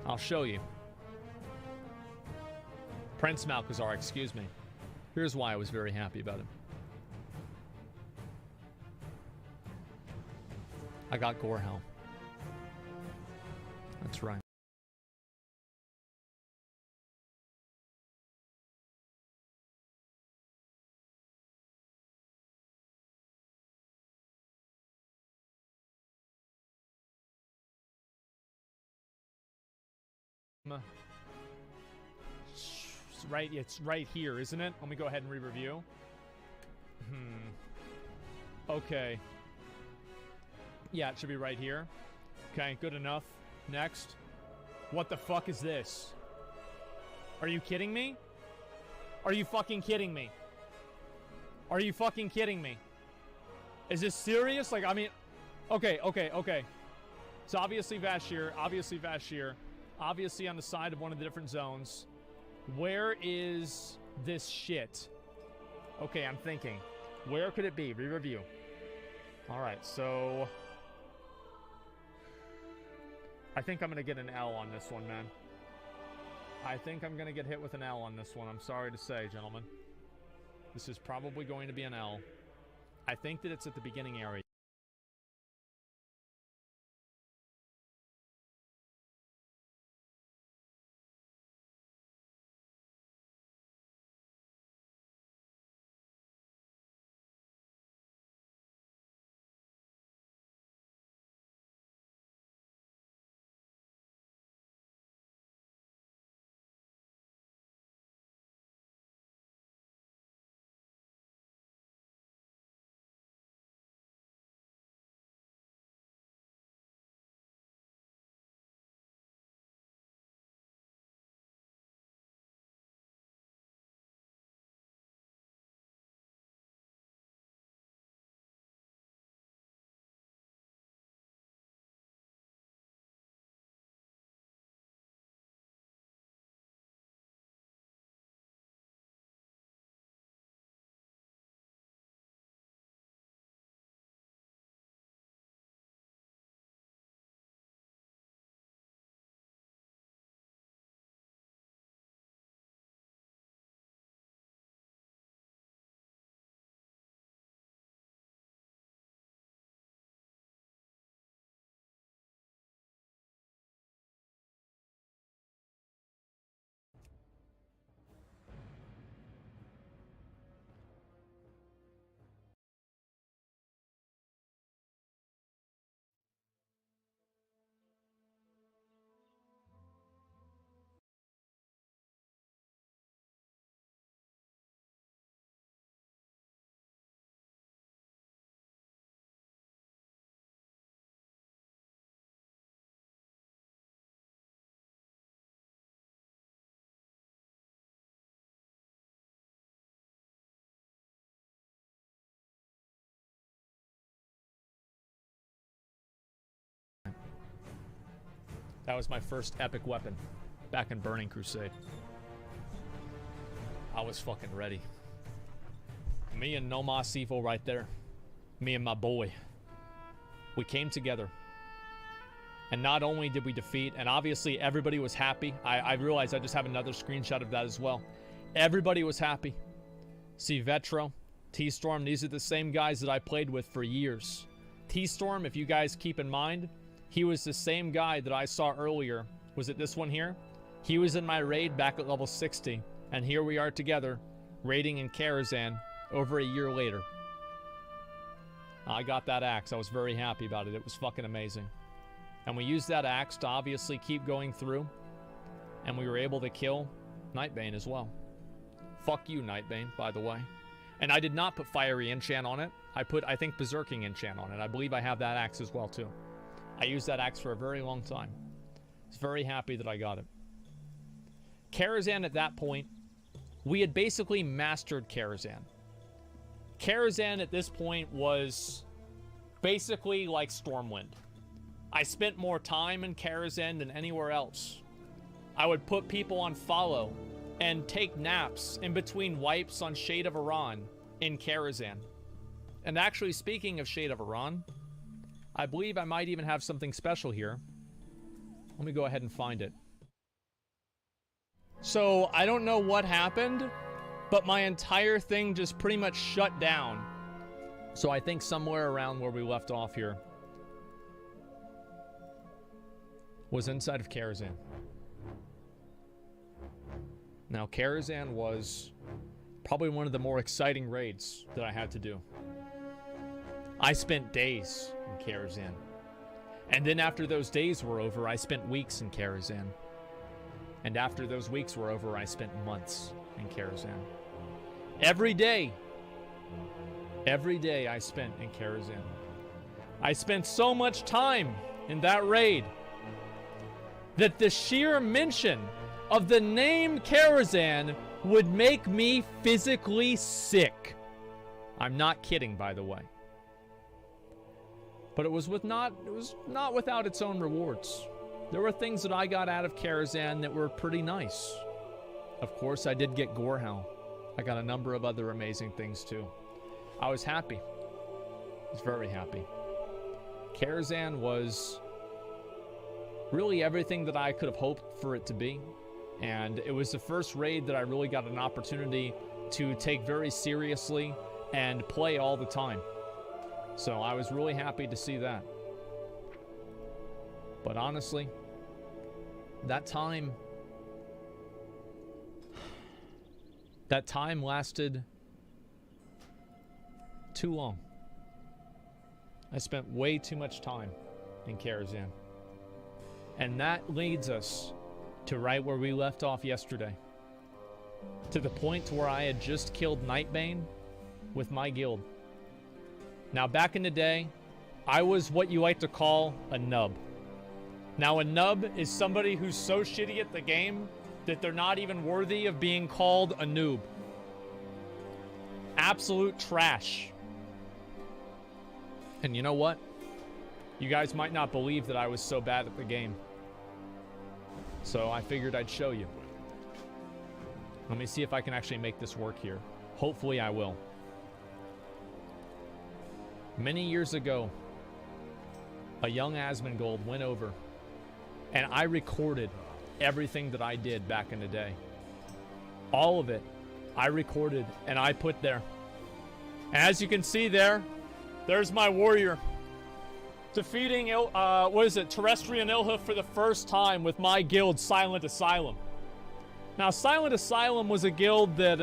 I'll show you. Prince Malchazar, excuse me. Here's why I was very happy about him. I got Gorehel. That's right. It's right here, isn't it? Let me go ahead and re-review. Okay. Yeah, it should be right here. Okay, good enough. Next. What the fuck is this? Are you kidding me? Are you fucking kidding me? Are you fucking kidding me? Is this serious? Like, I mean... Okay. So obviously Vashir. Obviously on the side of one of the different zones. Where is this shit? Okay, I'm thinking. Where could it be? Re-review. Alright, so... I think I'm gonna get an L on this one, man. I think I'm gonna get hit with an L on this one. I'm sorry to say, gentlemen. This is probably going to be an L. I think that it's at the beginning area. That was my first epic weapon back in Burning Crusade. I was fucking ready. Me and No Mas Evil right there. Me and my boy. We came together. And not only did we defeat, and obviously everybody was happy. I realized I just have another screenshot of that as well. Everybody was happy. See, Vetro, T-Storm, these are the same guys that I played with for years. T-Storm, if you guys keep in mind, he was the same guy that I saw earlier. Was it this one here? He was in my raid back at level 60. And here we are together, raiding in Karazhan over a year later. I got that axe. I was very happy about it. It was fucking amazing. And we used that axe to obviously keep going through. And we were able to kill Nightbane as well. Fuck you, Nightbane, by the way. And I did not put Fiery Enchant on it. I put, I think, Berserking Enchant on it. I believe I have that axe as well, too. I used that axe for a very long time. I was very happy that I got it. Karazhan at that point, we had basically mastered Karazhan. Karazhan at this point was basically like Stormwind. I spent more time in Karazhan than anywhere else. I would put people on follow and take naps in between wipes on Shade of Iran in Karazhan. And actually, speaking of Shade of Iran, I believe I might even have something special here. Let me go ahead and find it. So I don't know what happened, but my entire thing just pretty much shut down. So I think somewhere around where we left off here was inside of Karazhan. Now, Karazhan was probably one of the more exciting raids that I had to do. I spent days in Karazhan. And then after those days were over, I spent weeks in Karazhan. And after those weeks were over, I spent months in Karazhan. Every day I spent in Karazhan. I spent so much time in that raid that the sheer mention of the name Karazhan would make me physically sick. I'm not kidding, by the way. But it was not without its own rewards. There were things that I got out of Karazhan that were pretty nice. Of course, I did get Gorehound. I got a number of other amazing things too. I was happy. I was very happy. Karazhan was really everything that I could have hoped for it to be. And it was the first raid that I really got an opportunity to take very seriously and play all the time. So I was really happy to see that. But honestly, that time lasted too long. I spent way too much time in Karazhan. And that leads us to right where we left off yesterday. To the point where I had just killed Nightbane with my guild. Now, back in the day, I was what you like to call a nub. Now, a nub is somebody who's so shitty at the game that they're not even worthy of being called a noob. Absolute trash. And you know what? You guys might not believe that I was so bad at the game. So I figured I'd show you. Let me see if I can actually make this work here. Hopefully I will. Many years ago, a young Asmongold went over and I recorded everything that I did back in the day. All of it, I recorded and I put there. As you can see there's my warrior. Defeating, Terrestrian Ilhoof for the first time with my guild, Silent Asylum. Now, Silent Asylum was a guild that,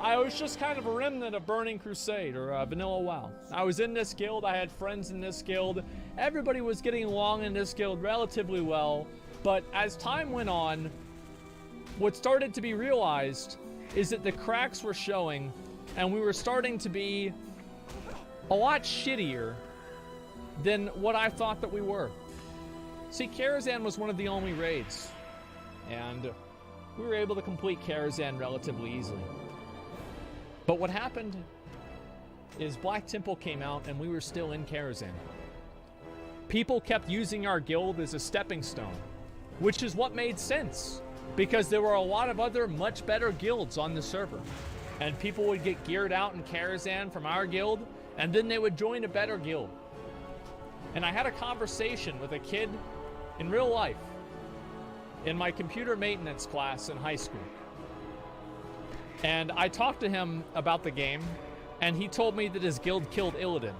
I was just kind of a remnant of Burning Crusade or Vanilla WoW. I was in this guild, I had friends in this guild. Everybody was getting along in this guild relatively well. But as time went on, what started to be realized is that the cracks were showing and we were starting to be a lot shittier than what I thought that we were. See, Karazhan was one of the only raids, and we were able to complete Karazhan relatively easily. But what happened is Black Temple came out and we were still in Karazhan. People kept using our guild as a stepping stone, which is what made sense, because there were a lot of other much better guilds on the server. And people would get geared out in Karazhan from our guild, and then they would join a better guild. And I had a conversation with a kid in real life in my computer maintenance class in high school. And I talked to him about the game, and he told me that his guild killed Illidan.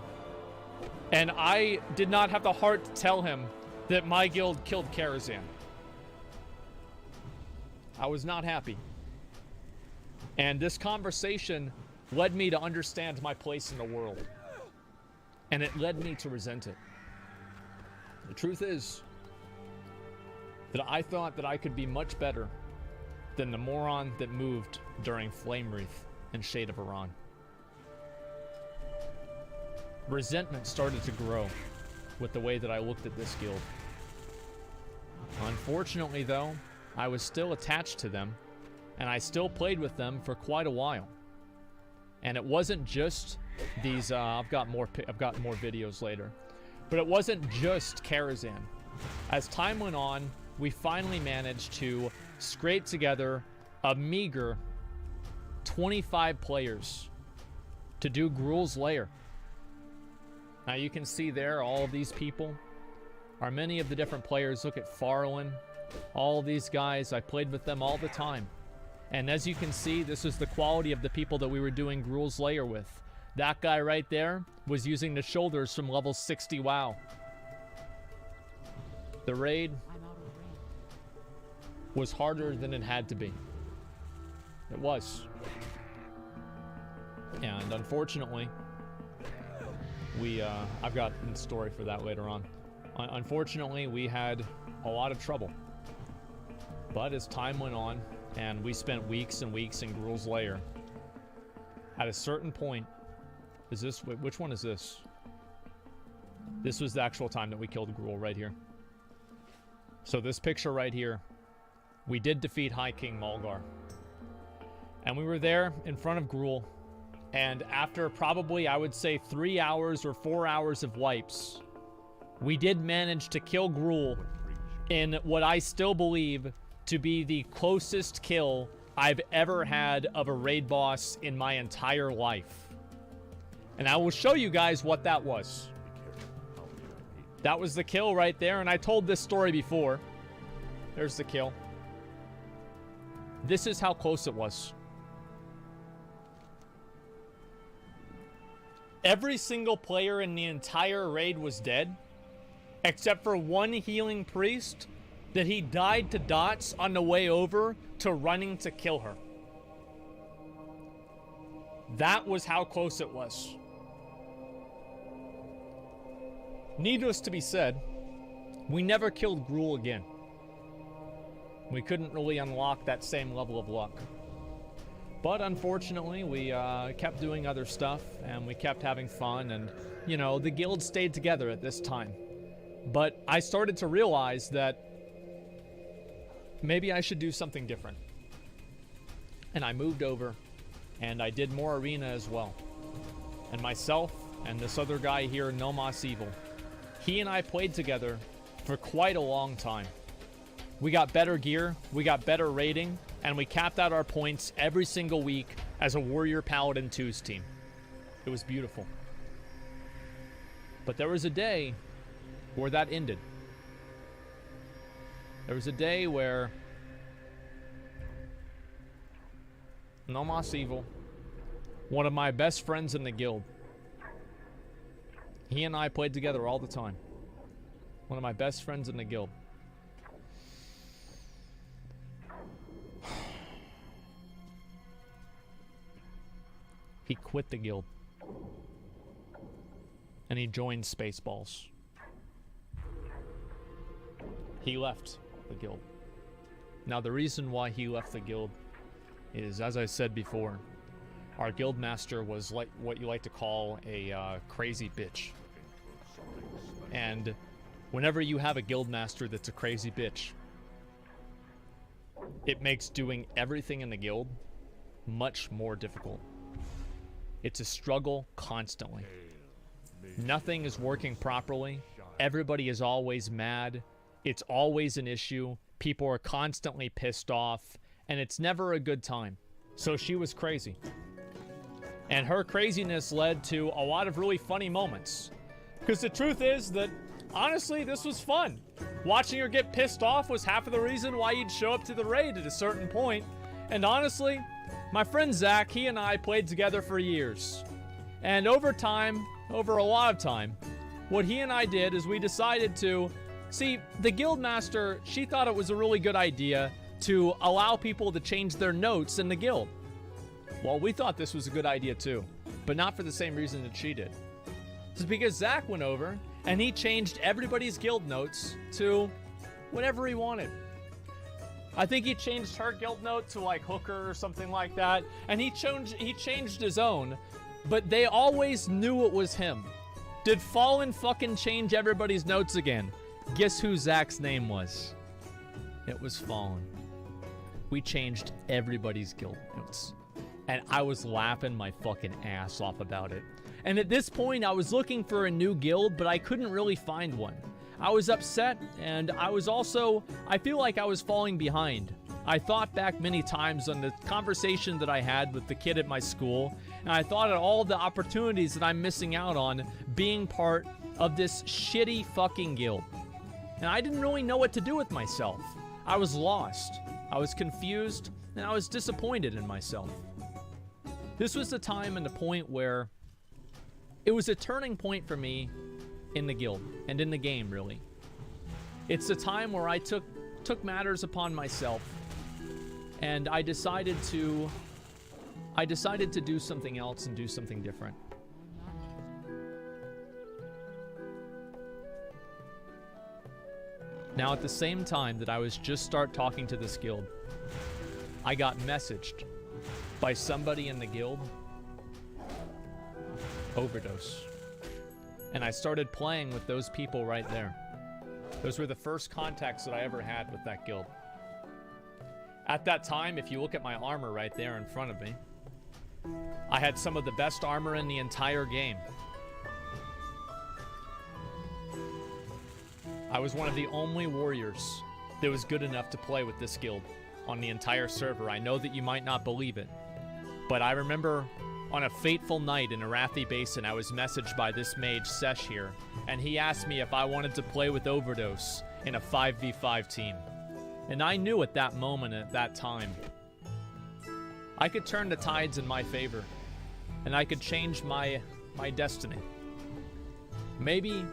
And I did not have the heart to tell him that my guild killed Karazhan. I was not happy. And this conversation led me to understand my place in the world. And it led me to resent it. The truth is that I thought that I could be much better than the moron that moved during Flame Wreath and Shade of Iran. Resentment started to grow with the way that I looked at this guild. Unfortunately, though, I was still attached to them, and I still played with them for quite a while. And it wasn't just these, I've got more videos later. But it wasn't just Karazhan. As time went on, we finally managed to scrape together a meager 25 players to do Gruul's Lair. Now you can see there all of these people. are many of the different players. Look at Farlin. All these guys, I played with them all the time. And as you can see, this is the quality of the people that we were doing Gruul's Lair with. That guy right there was using the shoulders from level 60 WoW. The raid was harder than it had to be. It was. And unfortunately, I've got a story for that later on. Unfortunately, we had a lot of trouble. But as time went on, and we spent weeks and weeks in Gruul's Lair, at a certain point, which one is this? This was the actual time that we killed Gruul right here. So this picture right here, we did defeat High King Mulgar. And we were there in front of Gruul, and after probably, I would say, 3 hours or 4 hours of wipes, we did manage to kill Gruul in what I still believe to be the closest kill I've ever had of a raid boss in my entire life. And I will show you guys what that was. That was the kill right there, and I told this story before. There's the kill. This is how close it was. Every single player in the entire raid was dead, except for one healing priest that he died to dots on the way over to running to kill her. That was how close it was. Needless to be said, we never killed Gruul again. We couldn't really unlock that same level of luck. But unfortunately, we kept doing other stuff, and we kept having fun, and, you know, the guild stayed together at this time. But I started to realize that maybe I should do something different. And I moved over, and I did more arena as well. And myself and this other guy here, Nomos Evil, he and I played together for quite a long time. We got better gear, we got better rating, and we capped out our points every single week as a Warrior Paladin 2's team. It was beautiful. But there was a day where that ended. There was a day where Nomos Evil, one of my best friends in the guild, he and I played together all the time. One of my best friends in the guild. He quit the guild. And he joined Spaceballs. He left the guild. Now, the reason why he left the guild is, as I said before, our guild master was like what you like to call a crazy bitch. And whenever you have a guild master that's a crazy bitch, it makes doing everything in the guild much more difficult. It's a struggle constantly. Nothing is working properly. Everybody is always mad. It's always an issue. People are constantly pissed off, and it's never a good time. So she was crazy. And her craziness led to a lot of really funny moments. Because the truth is that, honestly, this was fun. Watching her get pissed off was half of the reason why you'd show up to the raid at a certain point. And honestly, my friend Zach, he and I played together for years. And over time, over a lot of time, what he and I did is we decided to... See, the guildmaster, she thought it was a really good idea to allow people to change their notes in the guild. Well, we thought this was a good idea too, but not for the same reason that she did. It's because Zach went over and he changed everybody's guild notes to whatever he wanted. I think he changed her guild note to like Hooker or something like that, and he changed his own, but they always knew it was him. Did Fallen fucking change everybody's notes again? Guess who Zach's name was? It was Fallen. We changed everybody's guild notes, and I was laughing my fucking ass off about it. And at this point, I was looking for a new guild, but I couldn't really find one. I was upset, and I feel like I was falling behind. I thought back many times on the conversation that I had with the kid at my school, and I thought of all the opportunities that I'm missing out on being part of this shitty fucking guild. And I didn't really know what to do with myself. I was lost. I was confused, and I was disappointed in myself. This was the time and the point where it was a turning point for me in the guild and in the game, really. It's the time where I took matters upon myself, and I decided to do something else and do something different. Now, at the same time that I was just start talking to this guild, I got messaged by somebody in the guild, overdose. And I started playing with those people right there. Those were the first contacts that I ever had with that guild. At that time, if you look at my armor right there in front of me, I had some of the best armor in the entire game. I was one of the only warriors that was good enough to play with this guild on the entire server. I know that you might not believe it, but I remember on a fateful night in Arathi Basin, I was messaged by this mage, Sesh here, and he asked me if I wanted to play with Overdose in a 5v5 team. And I knew at that moment, at that time, I could turn the tides in my favor, and I could change my destiny. Maybe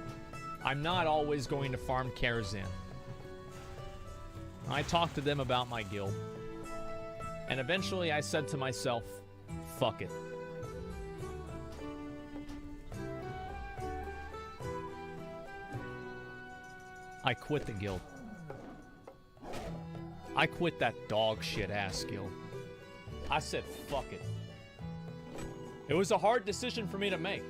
I'm not always going to farm Karazhan. I talked to them about my guild, and eventually I said to myself, fuck it. I quit the guild. I quit that dog shit ass guild. I said, fuck it. It was a hard decision for me to make.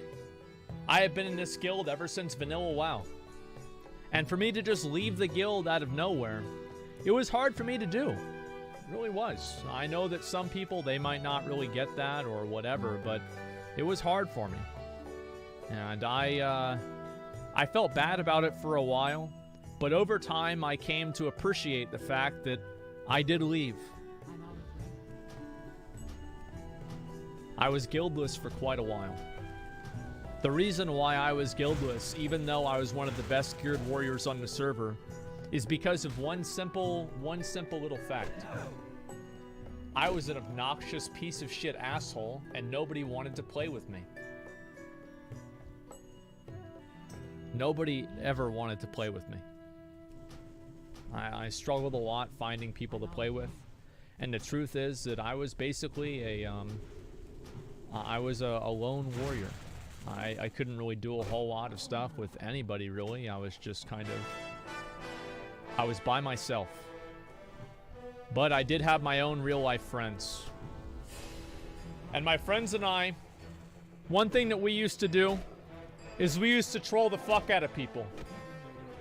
I have been in this guild ever since Vanilla WoW. And for me to just leave the guild out of nowhere, it was hard for me to do. It really was. I know that some people, they might not really get that or whatever, but it was hard for me. And I felt bad about it for a while, but over time I came to appreciate the fact that I did leave. I was guildless for quite a while. The reason why I was guildless, even though I was one of the best geared warriors on the server, is because of one simple little fact. I was an obnoxious piece of shit asshole, and nobody wanted to play with me. Nobody ever wanted to play with me. I struggled a lot finding people to play with, and the truth is that I was basically a lone warrior. I couldn't really do a whole lot of stuff with anybody, really. I was just I was by myself. But I did have my own real-life friends. And my friends and I, one thing that we used to do is we used to troll the fuck out of people.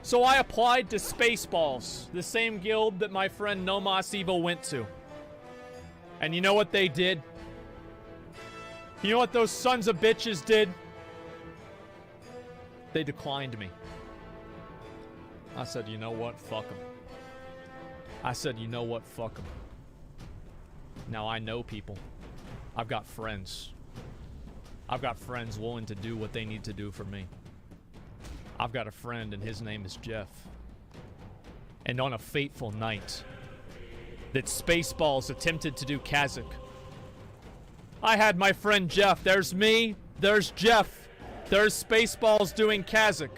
So I applied to Spaceballs, the same guild that my friend Nomas Evil went to. And you know what they did? You know what those sons of bitches did? They declined me. I said, you know what? Fuck them. I said, you know what? Fuck them. Now I know people. I've got friends. I've got friends willing to do what they need to do for me. I've got a friend and his name is Jeff. And on a fateful night that Spaceballs attempted to do Kazakh, I had my friend Jeff. There's me. There's Jeff. There's Spaceballs doing Kazakh.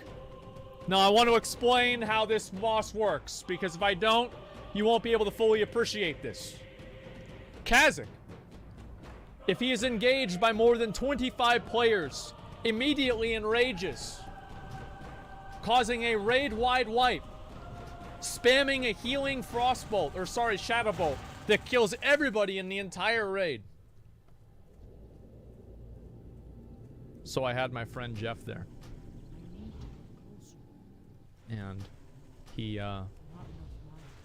Now, I want to explain how this boss works, because if I don't, you won't be able to fully appreciate this. Kazakh, if he is engaged by more than 25 players, immediately enrages, causing a raid-wide wipe, spamming a healing shadow bolt that kills everybody in the entire raid. So I had my friend Jeff there. And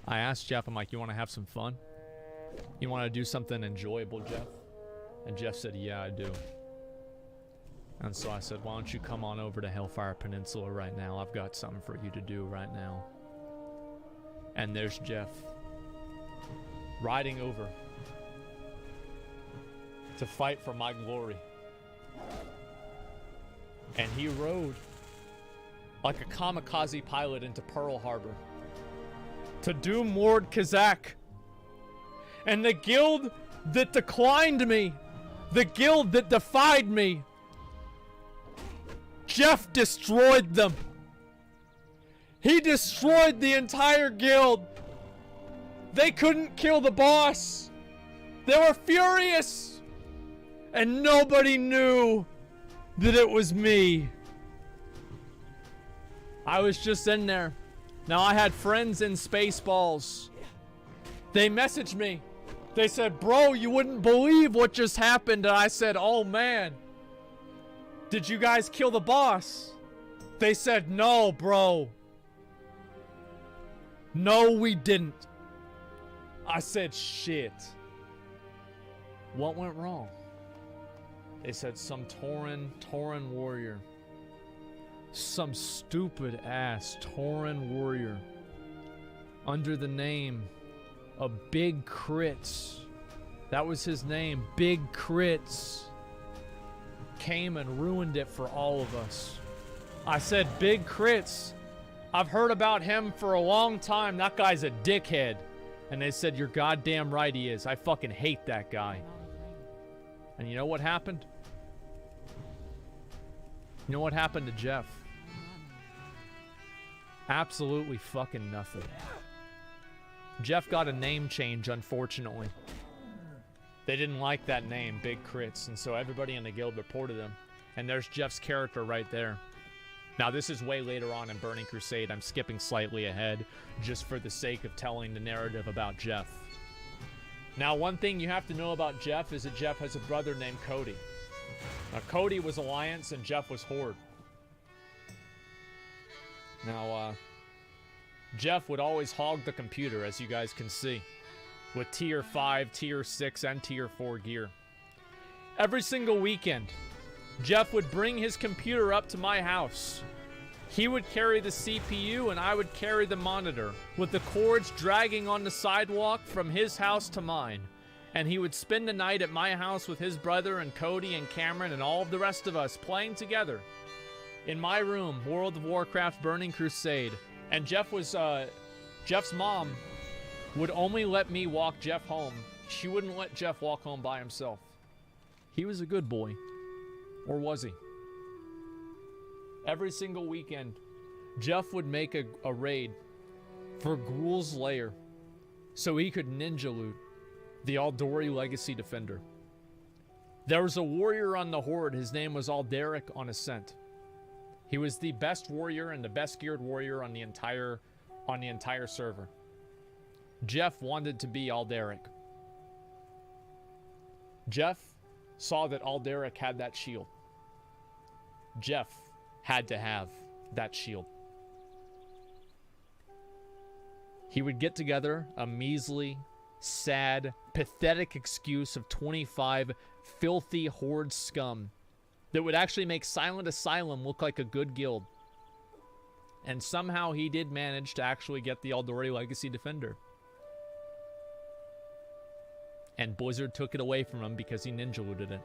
I asked Jeff, I'm like, you want to have some fun? You want to do something enjoyable, Jeff? And Jeff said, yeah, I do. And so I said, why don't you come on over to Hellfire Peninsula right now? I've got something for you to do right now. And there's Jeff, riding over to fight for my glory. And he rode like a kamikaze pilot into Pearl Harbor to doom Lord Kazak. And the guild that declined me, the guild that defied me, Jeff destroyed them. He destroyed the entire guild. They couldn't kill the boss. They were furious. And nobody knew that it was me. I was just in there. Now I had friends in Spaceballs. They messaged me. They said, bro, you wouldn't believe what just happened. And I said, oh man. Did you guys kill the boss? They said, no, bro. No, we didn't. I said, shit. What went wrong? They said some Tauren warrior. Some stupid ass Tauren warrior. Under the name of Big Crits. That was his name, Big Crits. Came and ruined it for all of us. I said, Big Crits. I've heard about him for a long time. That guy's a dickhead. And they said, you're goddamn right he is. I fucking hate that guy. And you know what happened? You know what happened to Jeff? Absolutely fucking nothing. Jeff got a name change, unfortunately. They didn't like that name, Big Crits, and so everybody in the guild reported him. And there's Jeff's character right there. Now, this is way later on in Burning Crusade. I'm skipping slightly ahead just for the sake of telling the narrative about Jeff. Now, one thing you have to know about Jeff is that Jeff has a brother named Cody. Now, Cody was Alliance and Jeff was Horde. Now, Jeff would always hog the computer, as you guys can see, with Tier 5, Tier 6, and Tier 4 gear. Every single weekend, Jeff would bring his computer up to my house. He would carry the CPU and I would carry the monitor, with the cords dragging on the sidewalk from his house to mine. And he would spend the night at my house with his brother and Cody and Cameron and all of the rest of us playing together. In my room, World of Warcraft Burning Crusade. And Jeff's mom would only let me walk Jeff home. She wouldn't let Jeff walk home by himself. He was a good boy. Or was he? Every single weekend, Jeff would make a raid for Gruul's Lair so he could ninja loot the Aldori Legacy Defender. There was a warrior on the Horde. His name was Alderic on Ascent. He was the best warrior and the best geared warrior on the entire server. Jeff wanted to be Alderic. Jeff saw that Alderic had that shield. Jeff had to have that shield. He would get together a measly, sad, pathetic excuse of 25 filthy Horde scum that would actually make Silent Asylum look like a good guild. And somehow he did manage to actually get the Aldori Legacy Defender. And Blizzard took it away from him because he ninja looted it.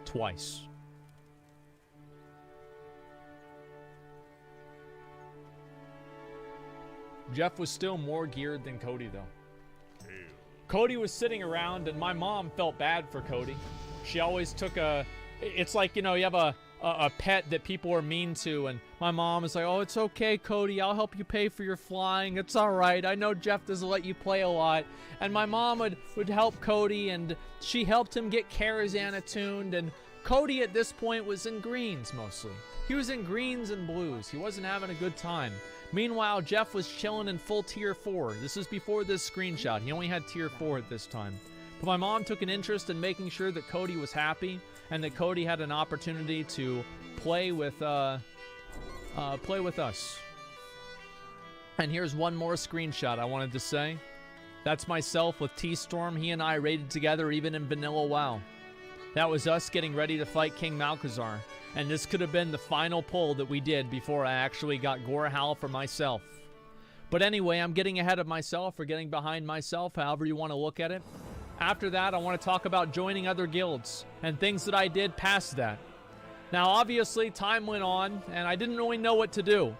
Twice. Jeff was still more geared than Cody, though. Cody was sitting around, and my mom felt bad for Cody. She always took it's like, you know, you have a pet that people are mean to, and my mom is like, oh, it's okay, Cody, I'll help you pay for your flying, it's all right, I know Jeff doesn't let you play a lot. And my mom would help Cody, and she helped him get Karazhan attuned, and Cody at this point was in greens mostly. He was in greens and blues. He wasn't having a good time. Meanwhile, Jeff was chilling in full Tier 4. This was before this screenshot. He only had Tier 4 at this time. But my mom took an interest in making sure that Cody was happy and that Cody had an opportunity to play with us. And here's one more screenshot I wanted to say. That's myself with T-Storm. He and I raided together even in Vanilla WoW. That was us getting ready to fight King Malchezaar. And this could have been the final pull that we did before I actually got Gorehal for myself. But anyway, I'm getting ahead of myself or getting behind myself, however you want to look at it. After that, I want to talk about joining other guilds and things that I did past that. Now, obviously, time went on, and I didn't really know what to do.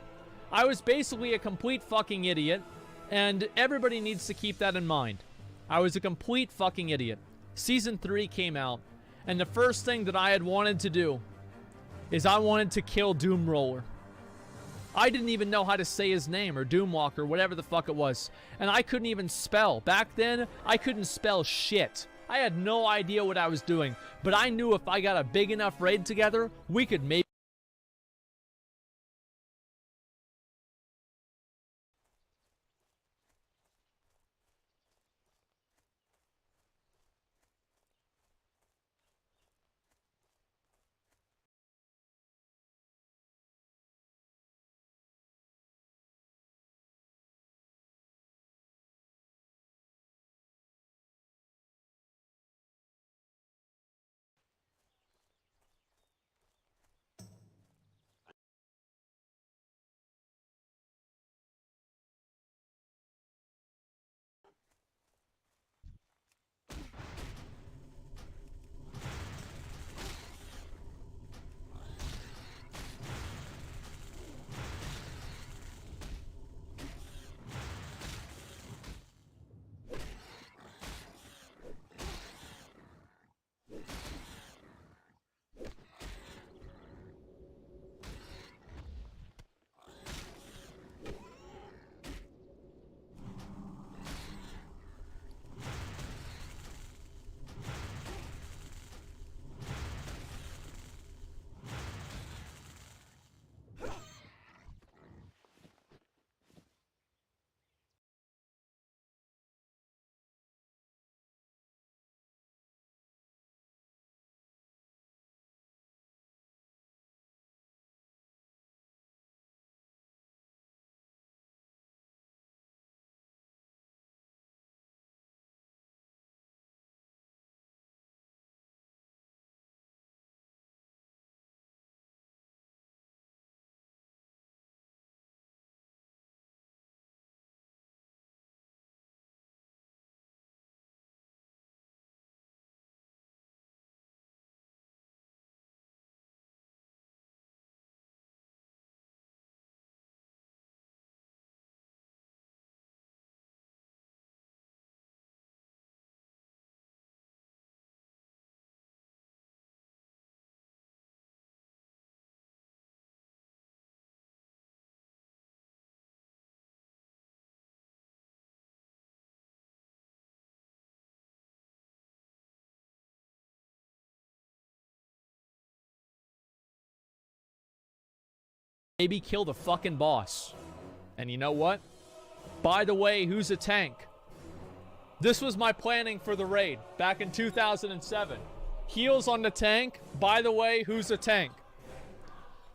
I was basically a complete fucking idiot, and everybody needs to keep that in mind. I was a complete fucking idiot. Season 3 came out, and the first thing that I had wanted to do is I wanted to kill Doomroller. I didn't even know how to say his name, or Doomwalker, whatever the fuck it was. And I couldn't even spell. Back then, I couldn't spell shit. I had no idea what I was doing. But I knew if I got a big enough raid together, we could maybe... kill the fucking boss. And you know what? By the way, who's a tank? This was my planning for the raid back in 2007. Heals on the tank. By the way, who's a tank?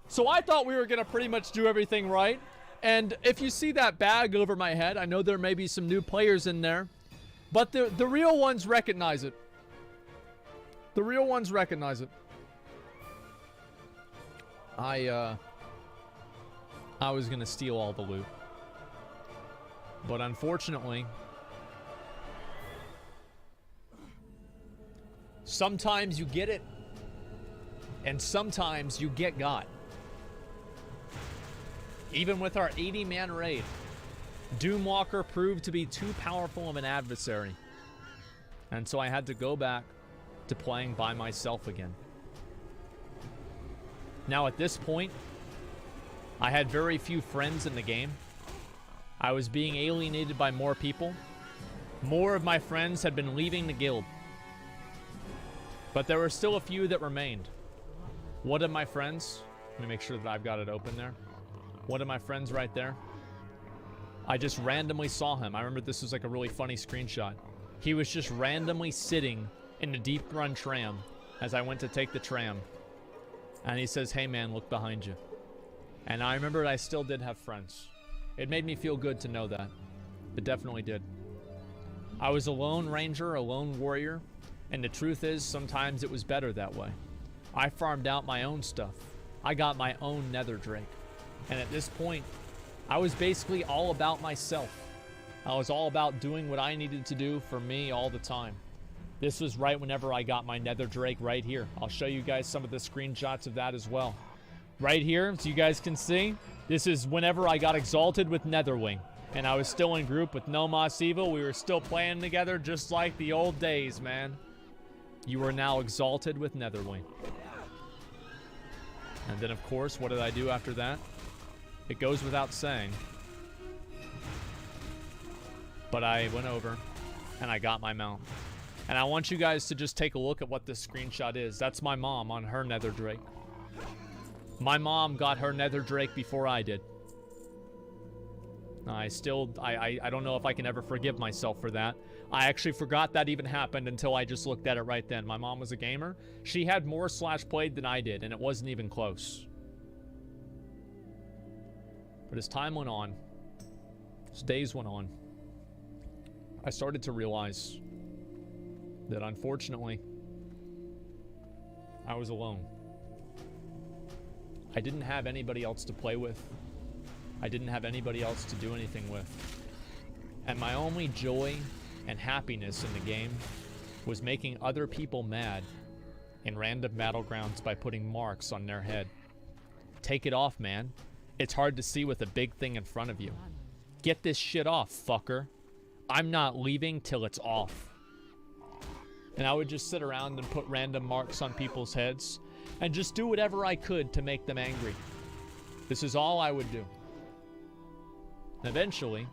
So I thought we were going to pretty much do everything right. And if you see that bag over my head, I know there may be some new players in there. But the real ones recognize it. The real ones recognize it. I was going to steal all the loot. But unfortunately, sometimes you get it, and sometimes you get got. Even with our 80-man raid, Doomwalker proved to be too powerful of an adversary. And so I had to go back to playing by myself again. Now at this point, I had very few friends in the game. I was being alienated by more people. More of my friends had been leaving the guild. But there were still a few that remained. One of my friends, let me make sure that I've got it open there. One of my friends right there, I just randomly saw him. I remember this was like a really funny screenshot. He was just randomly sitting in the deep run tram as I went to take the tram. And he says, "Hey man, look behind you." And I remembered I still did have friends. It made me feel good to know that. It definitely did. I was a lone ranger, a lone warrior, and the truth is, sometimes it was better that way. I farmed out my own stuff. I got my own nether drake. And at this point, I was basically all about myself. I was all about doing what I needed to do for me all the time. This was right whenever I got my Nether Drake right here. I'll show you guys some of the screenshots of that as well. Right here, so you guys can see, this is whenever I got exalted with Netherwing. And I was still in group with No Moss Evil. We were still playing together just like the old days, man. You are now exalted with Netherwing. And then, of course, what did I do after that? It goes without saying. But I went over, and I got my mount. And I want you guys to just take a look at what this screenshot is. That's my mom on her Nether Drake. My mom got her Nether Drake before I did. I don't know if I can ever forgive myself for that. I actually forgot that even happened until I just looked at it right then. My mom was a gamer. She had more slash played than I did, and it wasn't even close. But as time went on, as days went on, I started to realize that unfortunately, I was alone. I didn't have anybody else to play with. I didn't have anybody else to do anything with. And my only joy and happiness in the game was making other people mad in random battlegrounds by putting marks on their head. Take it off, man. It's hard to see with a big thing in front of you. Get this shit off, fucker. I'm not leaving till it's off. And I would just sit around and put random marks on people's heads and just do whatever I could to make them angry. This is all I would do. Eventually,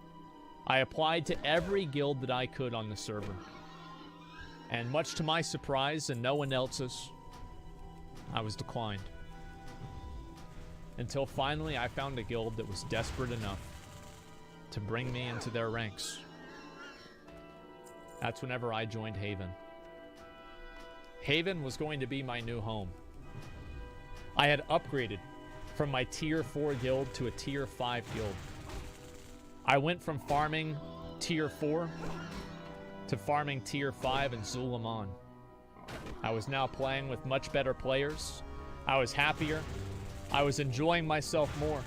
I applied to every guild that I could on the server. And much to my surprise and no one else's, I was declined. Until finally I found a guild that was desperate enough to bring me into their ranks. That's whenever I joined Haven. Haven was going to be my new home. I had upgraded from my tier 4 guild to a tier 5 guild. I went from farming tier 4 to farming tier 5 in Zul'Aman. I was now playing with much better players. I was happier. I was enjoying myself more.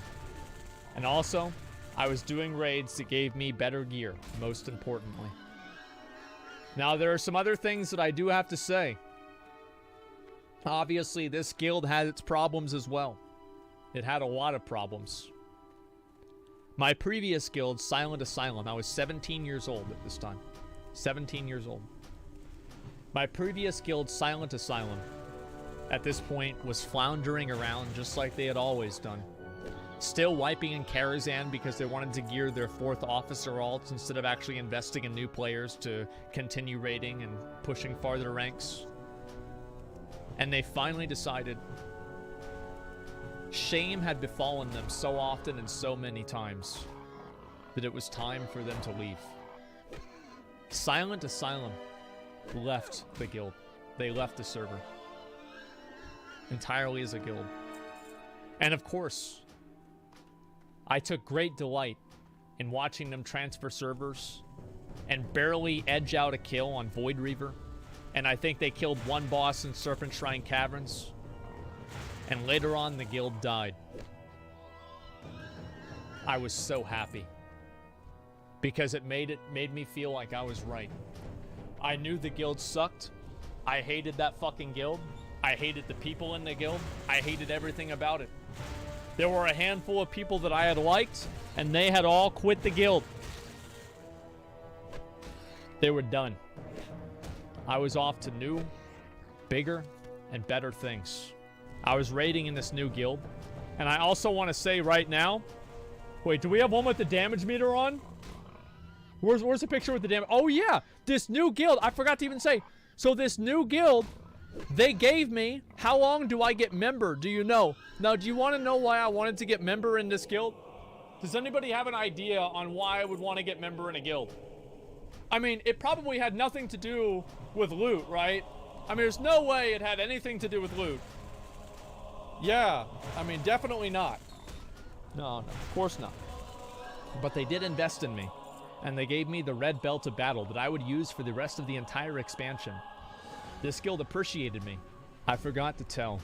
And also, I was doing raids that gave me better gear, most importantly. Now, there are some other things that I do have to say. Obviously, this guild had its problems as well. It had a lot of problems. My previous guild, Silent Asylum, I was 17 years old at this time. 17 years old. My previous guild, Silent Asylum, at this point was floundering around just like they had always done. Still wiping in Karazhan because they wanted to gear their 4th officer alts instead of actually investing in new players to continue raiding and pushing farther ranks. And they finally decided shame had befallen them so often and so many times that it was time for them to leave. Silent Asylum left the guild. They left the server. Entirely as a guild. And of course, I took great delight in watching them transfer servers and barely edge out a kill on Void Reaver. And I think they killed one boss in Serpent Shrine Caverns. And later on, the guild died. I was so happy. Because it made me feel like I was right. I knew the guild sucked. I hated that fucking guild. I hated the people in the guild. I hated everything about it. There were a handful of people that I had liked, and they had all quit the guild. They were done. I was off to new, bigger, and better things. I was raiding in this new guild. And I also want to say right now... Wait, do we have one with the damage meter on? Where's the picture with the damage? Oh, yeah! This new guild, I forgot to even say. So this new guild, they gave me... How long do I get member? Do you know? Now, do you want to know why I wanted to get member in this guild? Does anybody have an idea on why I would want to get member in a guild? I mean, it probably had nothing to do with loot, right? I mean, there's no way it had anything to do with loot. Yeah, I mean, definitely not. No, of course not. But they did invest in me. And they gave me the red belt of battle that I would use for the rest of the entire expansion. This guild appreciated me. I forgot to tell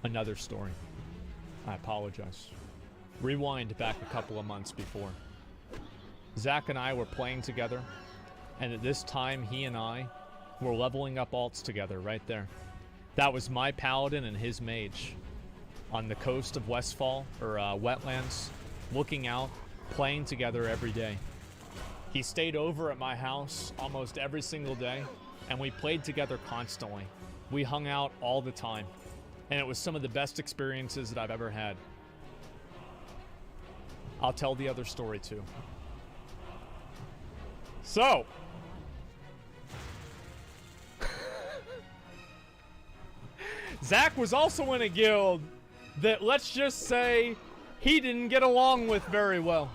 another story. I apologize. Rewind back a couple of months before. Zach and I were playing together And at this time, he and I were leveling up alts together right there. That was my paladin and his mage on the coast of Westfall, or Wetlands, looking out, playing together every day. He stayed over at my house almost every single day, and we played together constantly. We hung out all the time, and it was some of the best experiences that I've ever had. I'll tell the other story too. So, Zach was also in a guild that, let's just say, he didn't get along with very well.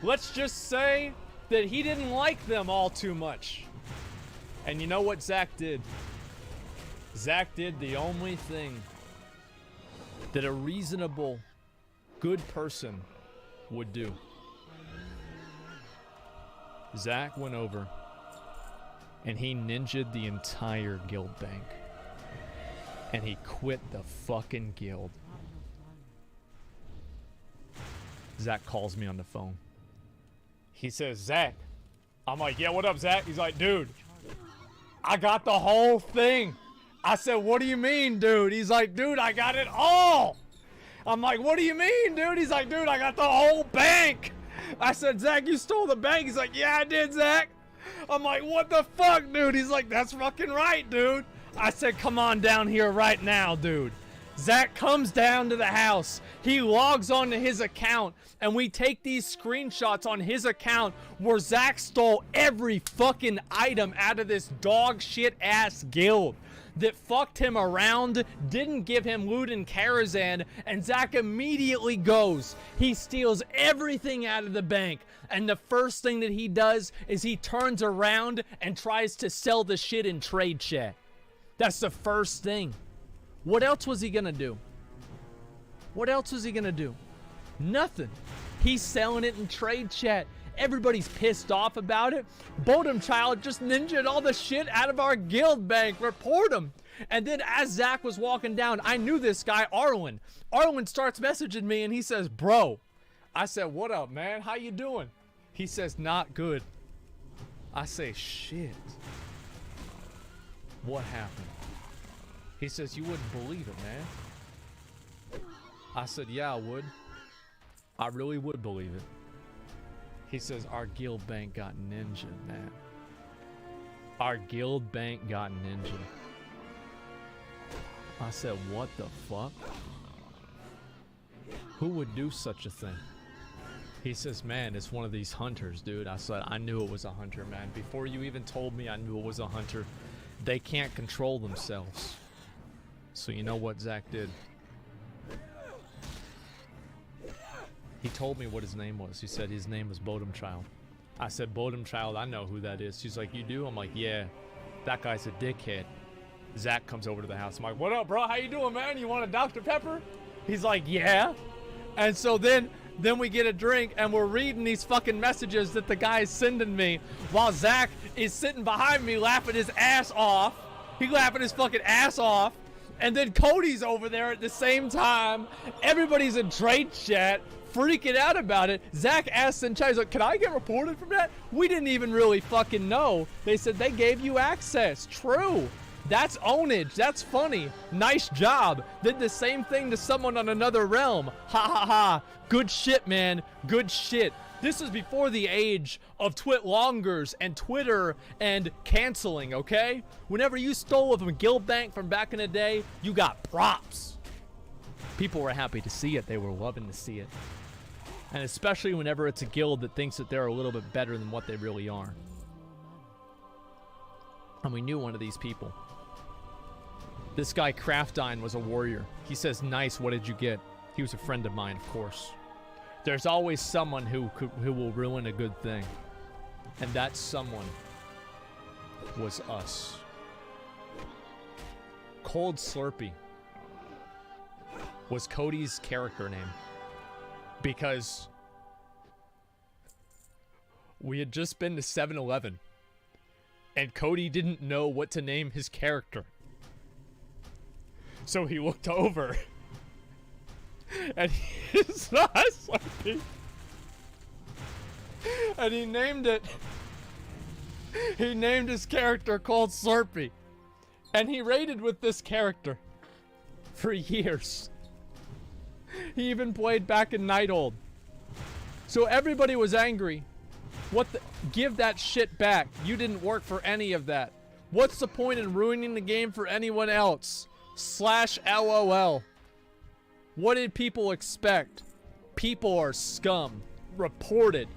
Let's just say that he didn't like them all too much. And you know what Zach did? Zach did the only thing that a reasonable, good person would do. Zach went over and he ninja'd the entire guild bank. And he quit the fucking guild. Zach calls me on the phone. He says, Zach. I'm like, yeah, what up, Zach? He's like, dude, I got the whole thing. I said, what do you mean, dude? He's like, dude, I got it all. I'm like, what do you mean, dude? He's like, dude, I got the whole bank. I said, Zach, you stole the bank? He's like, yeah, I did, Zach. I'm like, what the fuck, dude? He's like, that's fucking right, dude. I said, come on down here right now, dude. Zach comes down to the house. He logs onto his account, and we take these screenshots on his account where Zach stole every fucking item out of this dog shit ass guild that fucked him around, didn't give him loot and Karazhan, and Zach immediately goes. He steals everything out of the bank, and the first thing that he does is he turns around and tries to sell the shit in trade chat. That's the first thing. What else was he gonna do? What else was he gonna do? Nothing. He's selling it in trade chat. Everybody's pissed off about it. Bodum Child just ninja'd all the shit out of our guild bank. Report him. And then as Zach was walking down, I knew this guy, Arlen. Arlen starts messaging me and he says, bro. I said, what up, man? How you doing? He says, not good. I say, shit. What happened? He says, you wouldn't believe it, man. I said, yeah, I would. I really would believe it. He says, our guild bank got ninja'd, man. Our guild bank got ninja'd. I said, what the fuck? Who would do such a thing? He says, man, it's one of these hunters, dude. I said, I knew it was a hunter, man. Before you even told me, I knew it was a hunter. They can't control themselves. So you know what Zach did? He told me what his name was. He said his name was Bodum Child. I said, Bodum Child, I know who that is. She's like, you do? I'm like, yeah. That guy's a dickhead. Zach comes over to the house. I'm like, what up, bro? How you doing, man? You want a Dr. Pepper? He's like, yeah. And so then we get a drink and we're reading these fucking messages that the guy is sending me while Zach is sitting behind me laughing his ass off. He laughing his fucking ass off. And then Cody's over there at the same time. Everybody's in trade chat, freaking out about it. Zach asks in chat, he's like, can I get reported from that? We didn't even really fucking know. They said they gave you access. True. That's ownage. That's funny. Nice job. Did the same thing to someone on another realm. Ha ha ha. Good shit, man. Good shit. This was before the age of Twitlongers and Twitter and canceling, okay? Whenever you stole from a guild bank from back in the day, you got props. People were happy to see it. They were loving to see it. And especially whenever it's a guild that thinks that they're a little bit better than what they really are. And we knew one of these people. This guy, Craftine, was a warrior. He says, nice, what did you get? He was a friend of mine, of course. There's always someone who will ruin a good thing. And that someone was us. Cold Slurpee was Cody's character name. Because we had just been to 7-Eleven. And Cody didn't know what to name his character. So he looked over. And he saw Slurpee. And he named it He named his character called Slurpee. And he raided with this character for years. He even played back in Nighthold. So everybody was angry. What the? Give that shit back. You didn't work for any of that. What's the point in ruining the game for anyone else? /LOL. What did people expect? People are scum. Reported.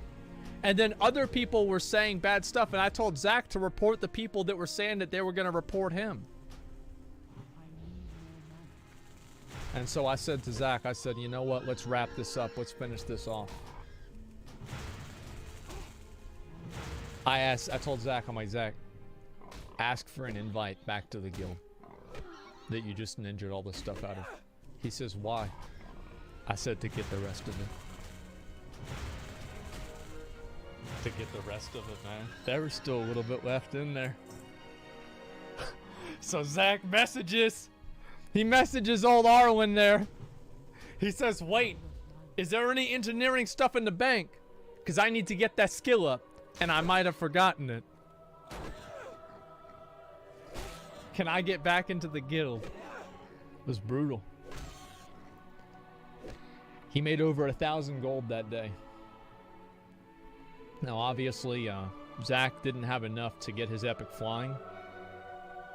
And then other people were saying bad stuff, and I told Zach to report the people that were saying that they were going to report him. And so I said to Zach, I said, you know what? Let's wrap this up. Let's finish this off. I told Zach, I'm like, Zach, ask for an invite back to the guild that you just ninja'd all this stuff out of. He says, why? I said, to get the rest of it. To get the rest of it, man. There was still a little bit left in there. So Zach messages. He messages old Arlen there. He says, wait, is there any engineering stuff in the bank? Because I need to get that skill up. And I might have forgotten it. Can I get back into the guild? It was brutal. He made over 1,000 gold that day. Now, obviously, Zach didn't have enough to get his epic flying.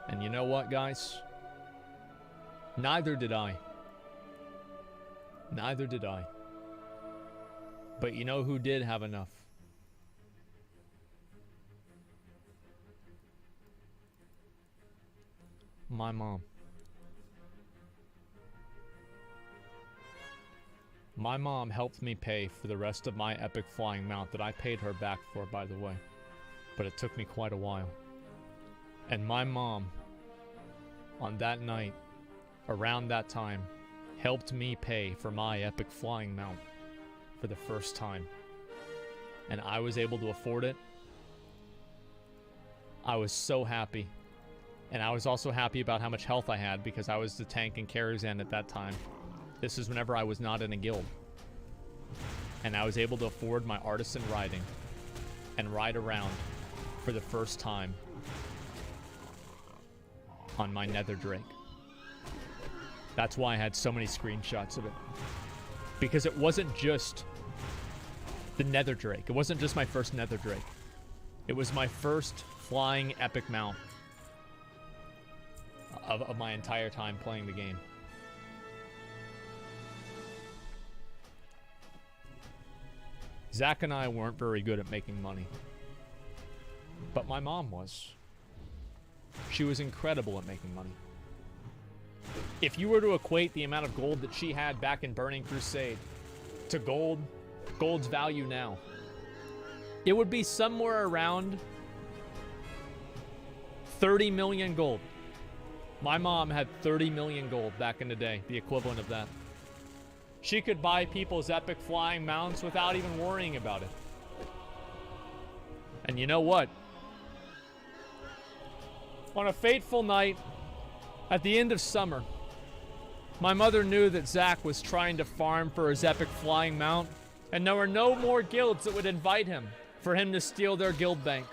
And you know what, guys? Neither did I. Neither did I. But you know who did have enough? My mom. My mom helped me pay for the rest of my epic flying mount that I paid her back for, by the way. But it took me quite a while. And my mom, on that night, around that time, helped me pay for my epic flying mount for the first time. And I was able to afford it. I was so happy. And I was also happy about how much health I had because I was the tank in Karazhan at that time. This is whenever I was not in a guild. And I was able to afford my artisan riding and ride around for the first time on my Nether Drake. That's why I had so many screenshots of it. Because it wasn't just the Nether Drake. It wasn't just my first Nether Drake. It was my first flying epic mount of my entire time playing the game. Zach and I weren't very good at making money. But my mom was. She was incredible at making money. If you were to equate the amount of gold that she had back in Burning Crusade to gold's value now, it would be somewhere around 30 million gold. My mom had 30 million gold back in the day, the equivalent of that. She could buy people's epic flying mounts without even worrying about it. And you know what? On a fateful night, at the end of summer, my mother knew that Zach was trying to farm for his epic flying mount, and there were no more guilds that would invite him for him to steal their guild bank.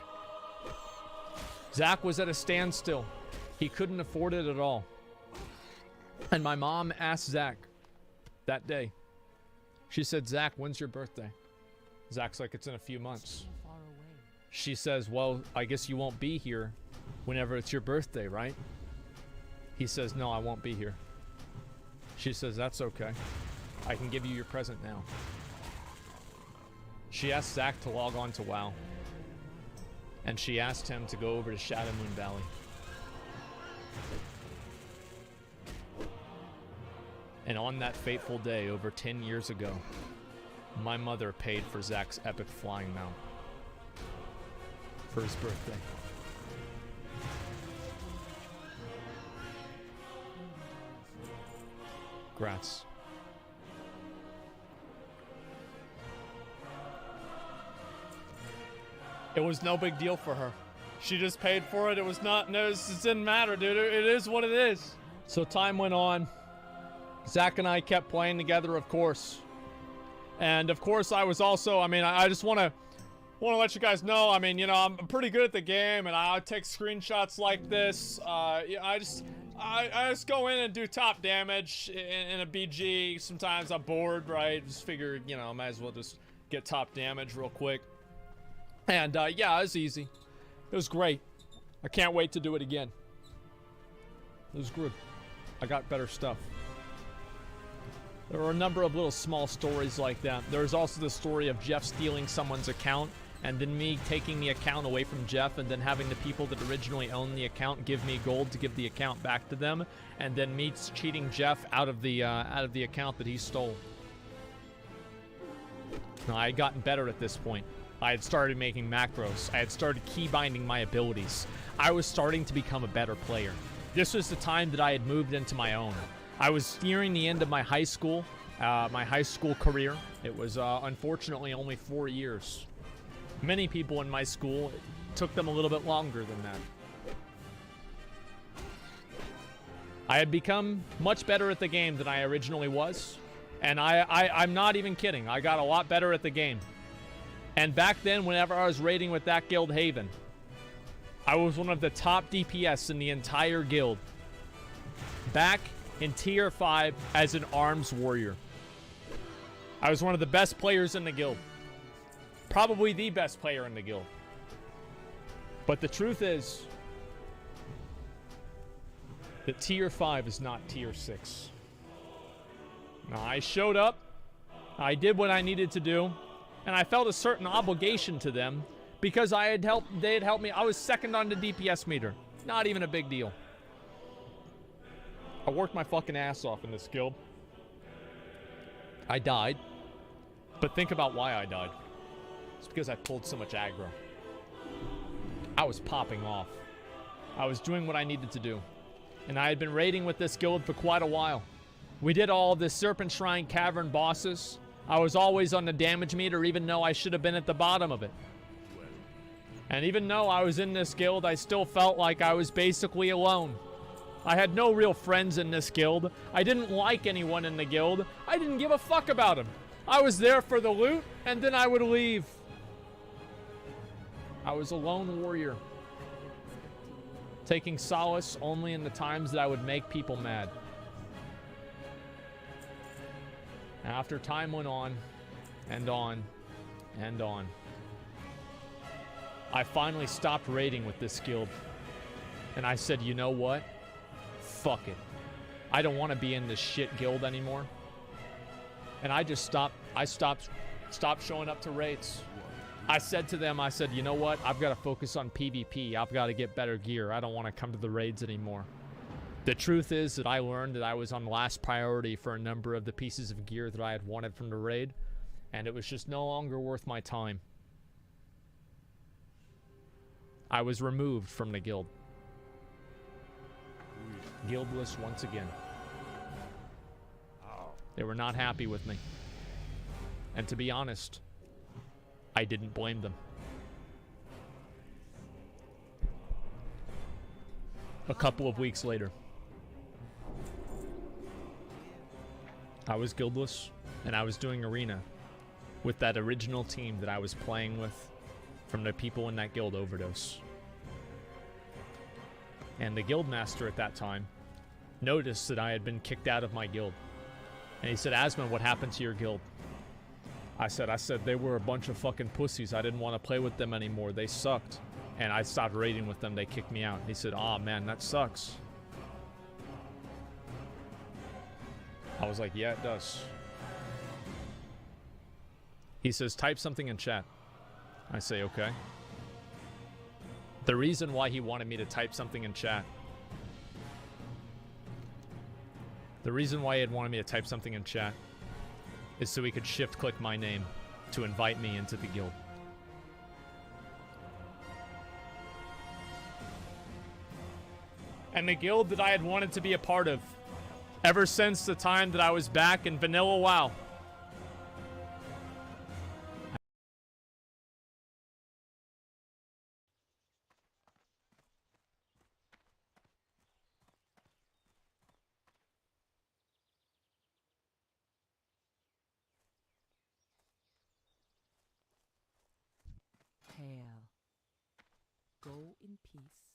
Zach was at a standstill. He couldn't afford it at all. And my mom asked Zach that day. She said, Zach, when's your birthday? Zach's like, it's in a few months. She says, well, I guess you won't be here whenever it's your birthday, right? He says, no, I won't be here. She says, that's okay. I can give you your present now. She asked Zach to log on to WoW. And she asked him to go over to Shadow Moon Valley. And on that fateful day, over 10 years ago, my mother paid for Zach's epic flying mount for his birthday. Grats. It was no big deal for her. She just paid for it. It was not, no, it didn't matter, dude. It is what it is. So time went on. Zach and I kept playing together, of course. And of course, I was also, I mean, I just want to Want to let you guys know, I mean, you know, I'm pretty good at the game, and I take screenshots like this. Yeah, I just go in and do top damage in a BG. Sometimes I'm bored, right? Just figure, you know, might as well just get top damage real quick. And yeah, it was easy. It was great. I can't wait to do it again. It was good. I got better stuff. There were a number of little small stories like that. There's also the story of Jeff stealing someone's account, and then me taking the account away from Jeff, and then having the people that originally owned the account give me gold to give the account back to them, and then me cheating Jeff out of the account that he stole. Now, I had gotten better at this point. I had started making macros. I had started keybinding my abilities. I was starting to become a better player. This was the time that I had moved into my own. I was nearing the end of my high school career. It was unfortunately only 4 years. Many people in my school, it took them a little bit longer than that. I had become much better at the game than I originally was. And I'm not even kidding. I got a lot better at the game. And back then, whenever I was raiding with that guild Haven, I was one of the top DPS in the entire guild. Back in tier 5 as an arms warrior. I was one of the best players in the guild. Probably the best player in the guild. But the truth is that tier 5 is not tier 6. Now, I showed up, I did what I needed to do, and I felt a certain obligation to them because they had helped me. I was second on the DPS meter. Not even a big deal. I worked my fucking ass off in this guild. I died. But think about why I died. It's because I pulled so much aggro. I was popping off. I was doing what I needed to do. And I had been raiding with this guild for quite a while. We did all the Serpent Shrine Cavern bosses. I was always on the damage meter, even though I should have been at the bottom of it. And even though I was in this guild, I still felt like I was basically alone. I had no real friends in this guild. I didn't like anyone in the guild. I didn't give a fuck about them. I was there for the loot, and then I would leave. I was a lone warrior, taking solace only in the times that I would make people mad. After time went on, and on, and on, I finally stopped raiding with this guild. And I said, you know what? Fuck it. I don't want to be in this shit guild anymore. And I just stopped. I stopped showing up to raids. I said to them, I said, you know what? I've got to focus on PvP. I've got to get better gear. I don't want to come to the raids anymore. The truth is that I learned that I was on last priority for a number of the pieces of gear that I had wanted from the raid, and it was just no longer worth my time. I was removed from the guild. Guildless once again. They were not happy with me. And to be honest, I didn't blame them. A couple of weeks later, I was guildless, and I was doing arena with that original team that I was playing with from the people in that guild overdose. And the guild master at that time noticed that I had been kicked out of my guild. And he said, Asman, what happened to your guild? I said, they were a bunch of fucking pussies. I didn't want to play with them anymore. They sucked. And I stopped raiding with them. They kicked me out. He said, aw, man, that sucks. I was like, yeah, it does. He says, type something in chat. I say, okay. The reason why he wanted me to type something in chat. The reason why he had wanted me to type something in chat is so he could shift-click my name to invite me into the guild. And the guild that I had wanted to be a part of ever since the time that I was back in Vanilla WoW. Hail. Go in peace.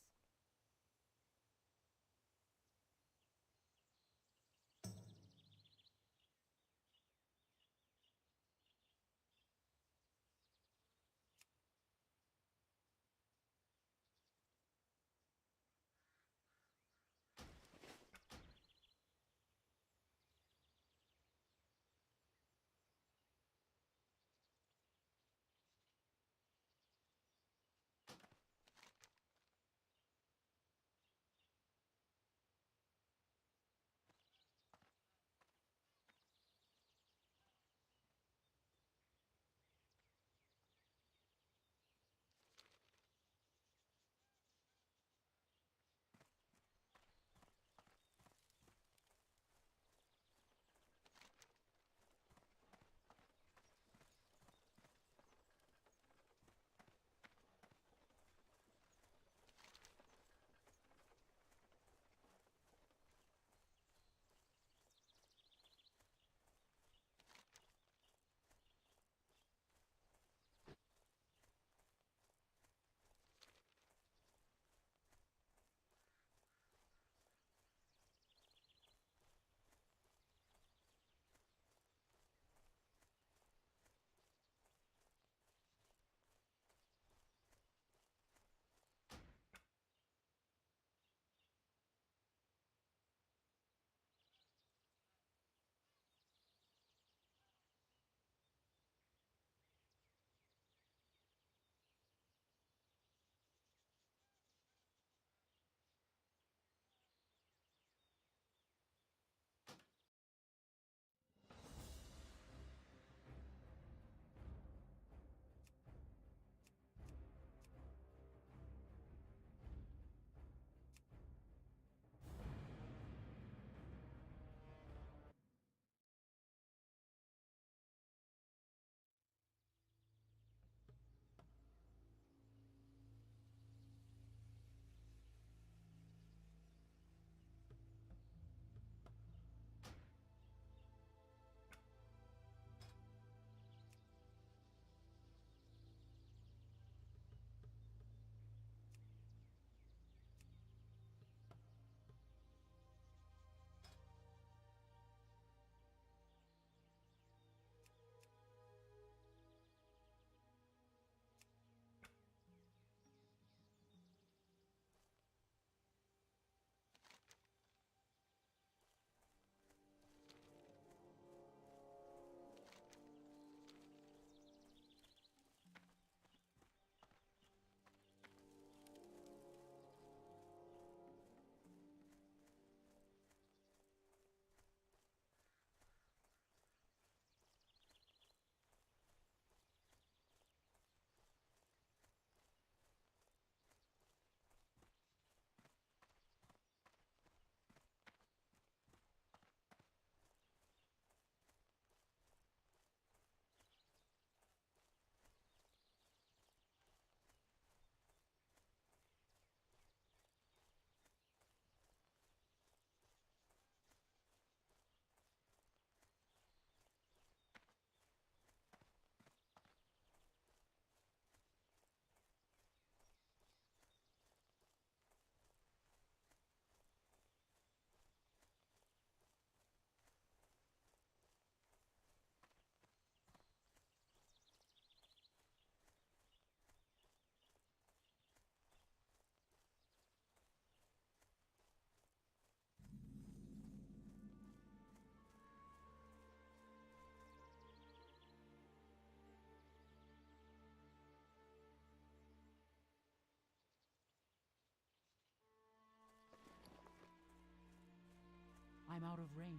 I'm out of range.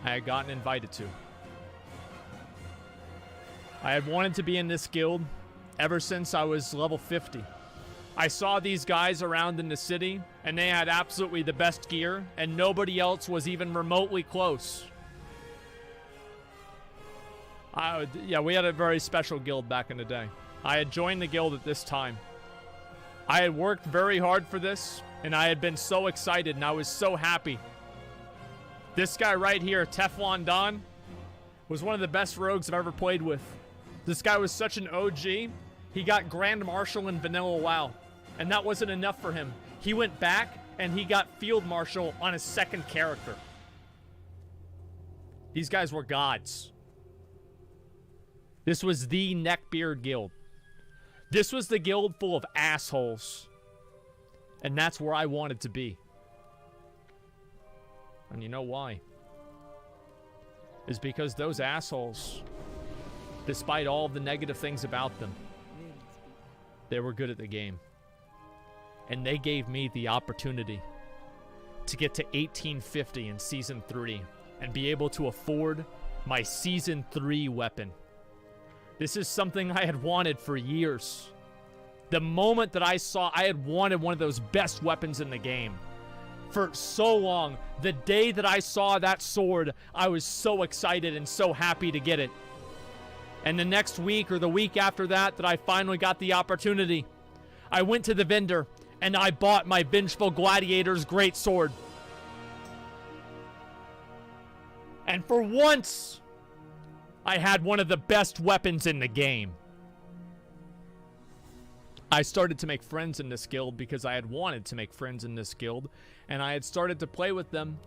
I had gotten invited to. I had wanted to be in this guild ever since I was level 50. I saw these guys around in the city, and they had absolutely the best gear, and nobody else was even remotely close. Yeah, we had a very special guild back in the day. I had joined the guild at this time. I had worked very hard for this, and I had been so excited, and I was so happy. This guy right here, Teflon Don, was one of the best rogues I've ever played with. This guy was such an OG. He got Grand Marshal in Vanilla WoW, and that wasn't enough for him. He went back, and he got Field Marshal on his second character. These guys were gods. This was the Neckbeard Guild. This was the guild full of assholes. And that's where I wanted to be. And you know why? It's because those assholes, despite all of the negative things about them, they were good at the game. And they gave me the opportunity to get to 1850 in Season 3 and be able to afford my Season 3 weapon. This is something I had wanted for years. The moment that I had wanted one of those best weapons in the game for so long. The day that I saw that sword, I was so excited and so happy to get it. And the next week or the week after that I finally got the opportunity, I went to the vendor and I bought my Vengeful Gladiator's great sword. And for once, I had one of the best weapons in the game. I started to make friends in this guild because I had wanted to make friends in this guild, and I had started to play with them,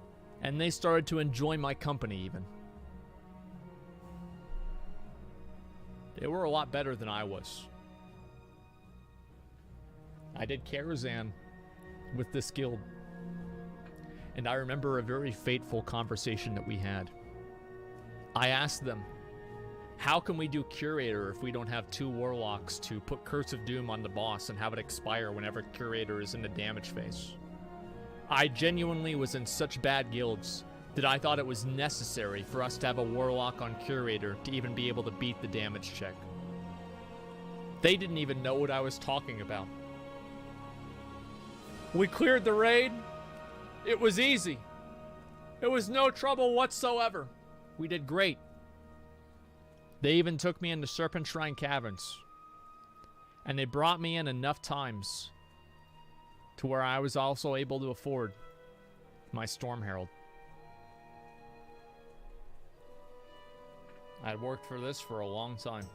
and they started to enjoy my company even. They were a lot better than I was. I did Karazhan with this guild, and I remember a very fateful conversation that we had. I asked them, how can we do Curator if we don't have 2 Warlocks to put Curse of Doom on the boss and have it expire whenever Curator is in the damage phase? I genuinely was in such bad guilds that I thought it was necessary for us to have a Warlock on Curator to even be able to beat the damage check. They didn't even know what I was talking about. We cleared the raid. It was easy. It was no trouble whatsoever. We did great. They even took me into Serpent Shrine Caverns. And they brought me in enough times to where I was also able to afford my Storm Herald. I'd worked for this for a long time.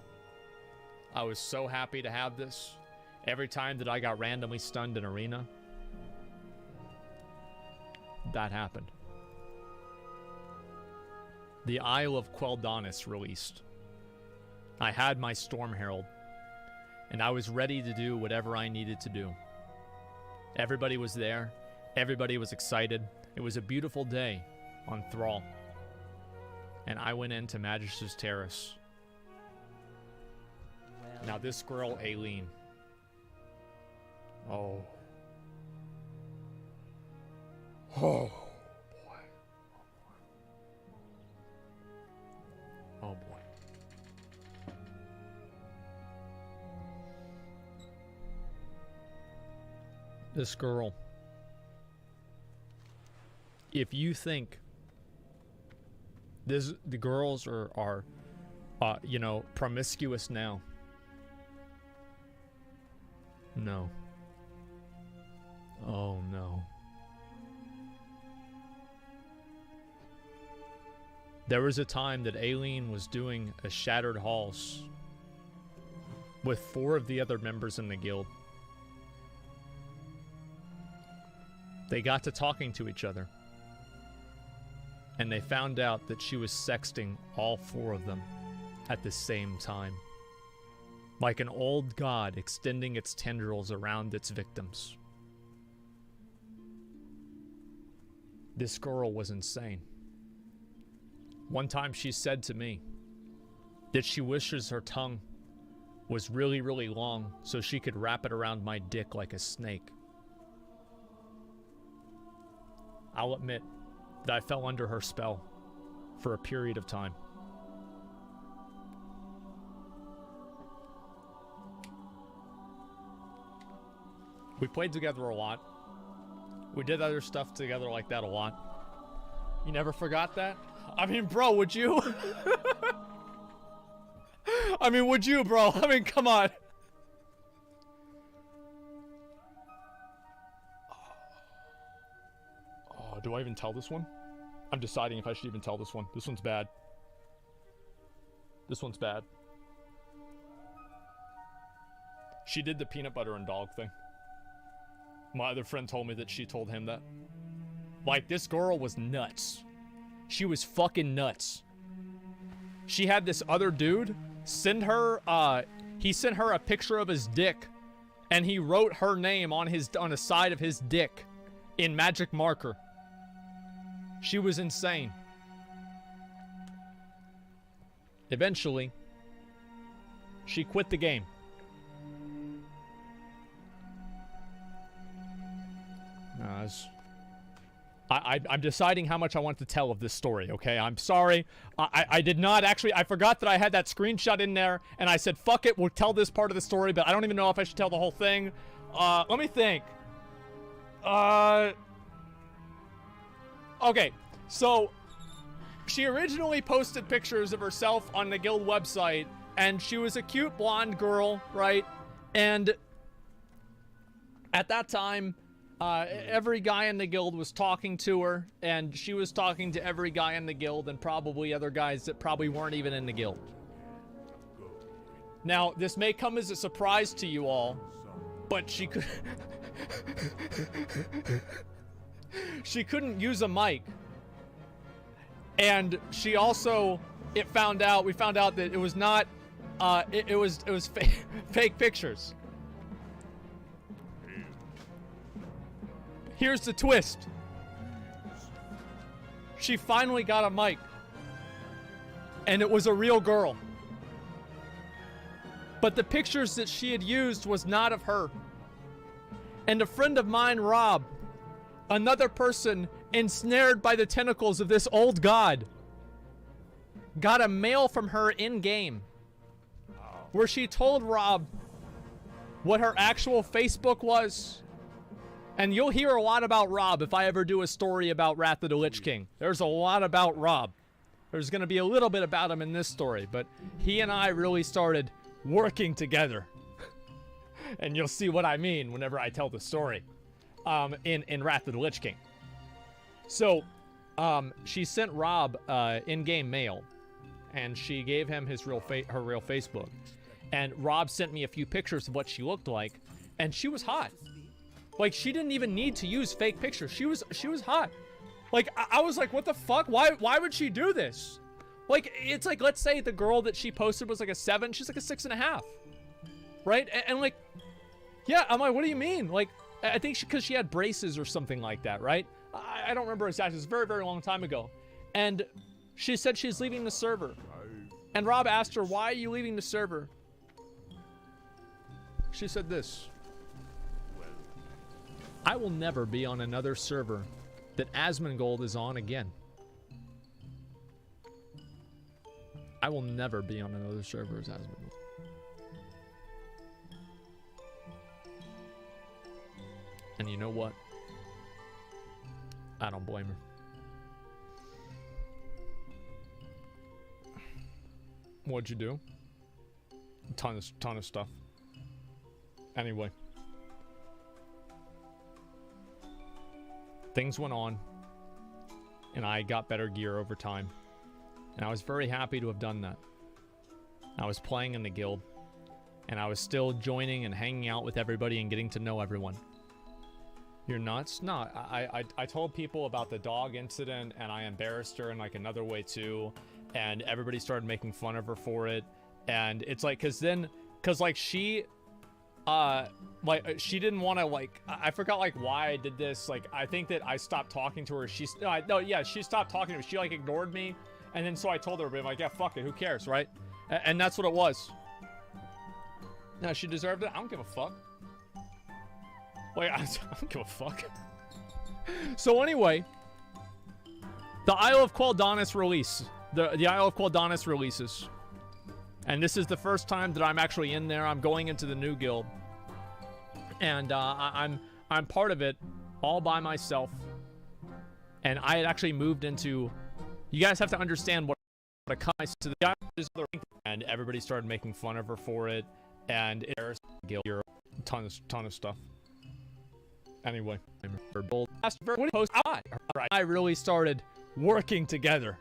I was so happy to have this. Every time that I got randomly stunned in Arena, that happened. The Isle of Quel'Danis released. I had my Storm Herald, and I was ready to do whatever I needed to do. Everybody was there. Everybody was excited. It was a beautiful day on Thrall. And I went into Magister's Terrace. Now this girl, Aileen. Oh. Oh, boy. Oh, boy. This girl. If you think the girls are you know, promiscuous now. No. Oh, no. There was a time that Aileen was doing a Shattered Halls with 4 of the other members in the guild. They got to talking to each other. And they found out that she was sexting all 4 of them at the same time. Like an old god extending its tendrils around its victims. This girl was insane. One time she said to me that she wishes her tongue was really, really long so she could wrap it around my dick like a snake. I'll admit that I fell under her spell for a period of time. We played together a lot. We did other stuff together like that a lot. You never forgot that? I mean, bro, would you? I mean, would you, bro? I mean, come on. Oh, do I even tell this one? I'm deciding if I should even tell this one. This one's bad. This one's bad. She did the peanut butter and dog thing. My other friend told me that she told him that. Like, this girl was nuts. She was fucking nuts. She had this other dude send her, he sent her a picture of his dick, and he wrote her name on the side of his dick in magic marker. She was insane. Eventually, she quit the game. I'm deciding how much I want to tell of this story, okay? I'm sorry. I did not actually... I forgot that I had that screenshot in there, and I said, fuck it, we'll tell this part of the story, but I don't even know if I should tell the whole thing. Let me think. Okay, so... She originally posted pictures of herself on the guild website, and she was a cute blonde girl, right? And... at that time... every guy in the guild was talking to her, and she was talking to every guy in the guild and probably other guys that probably weren't even in the guild. Now, this may come as a surprise to you all, but she could... she couldn't use a mic. And she also... we found out that it was not... it was fake pictures. Here's the twist. She finally got a mic. And it was a real girl. But the pictures that she had used was not of her. And a friend of mine, Rob, another person ensnared by the tentacles of this old god, got a mail from her in-game where she told Rob what her actual Facebook was. And you'll hear a lot about Rob if I ever do a story about Wrath of the Lich King. There's a lot about Rob. There's going to be a little bit about him in this story, but he and I really started working together. And you'll see what I mean whenever I tell the story in Wrath of the Lich King. So, she sent Rob in-game mail, and she gave him his her real Facebook. And Rob sent me a few pictures of what she looked like, and she was hot. Like, she didn't even need to use fake pictures. She was hot. Like, I was like, what the fuck? Why would she do this? Like, it's like, let's say the girl that she posted was like a 7. She's like a 6.5. Right? And like, yeah, I'm like, what do you mean? Like, I think because she had braces or something like that, right? I don't remember exactly. It was a very, very long time ago. And she said she's leaving the server. And Rob asked her, why are you leaving the server? She said this. I will never be on another server that Asmongold is on again. I will never be on another server as Asmongold. And you know what? I don't blame her. What'd you do? A ton of stuff. Anyway. Things went on, and I got better gear over time, and I was very happy to have done that. I was playing in the guild, and I was still joining and hanging out with everybody and getting to know everyone. You're nuts? No, I told people about the dog incident, and I embarrassed her in like another way too, and everybody started making fun of her for it, and it's like, cause like she didn't want to, like, I forgot, like, why I did this. Like, I think that I stopped talking to her. She stopped talking to me. She, like, ignored me. And then so I told her, but I'm like, yeah, fuck it. Who cares, right? And that's what it was. No, she deserved it. I don't give a fuck. Like, I don't give a fuck. So anyway, the Isle of Quel'Danas release. The Isle of Quel'Danas releases. And this is the first time that I'm actually in there. I'm going into the new guild. And I'm part of it all by myself. And I had actually moved into... You guys have to understand what a customize to the guy, and everybody started making fun of her for it, and there's ton of stuff. Anyway, I really started working together,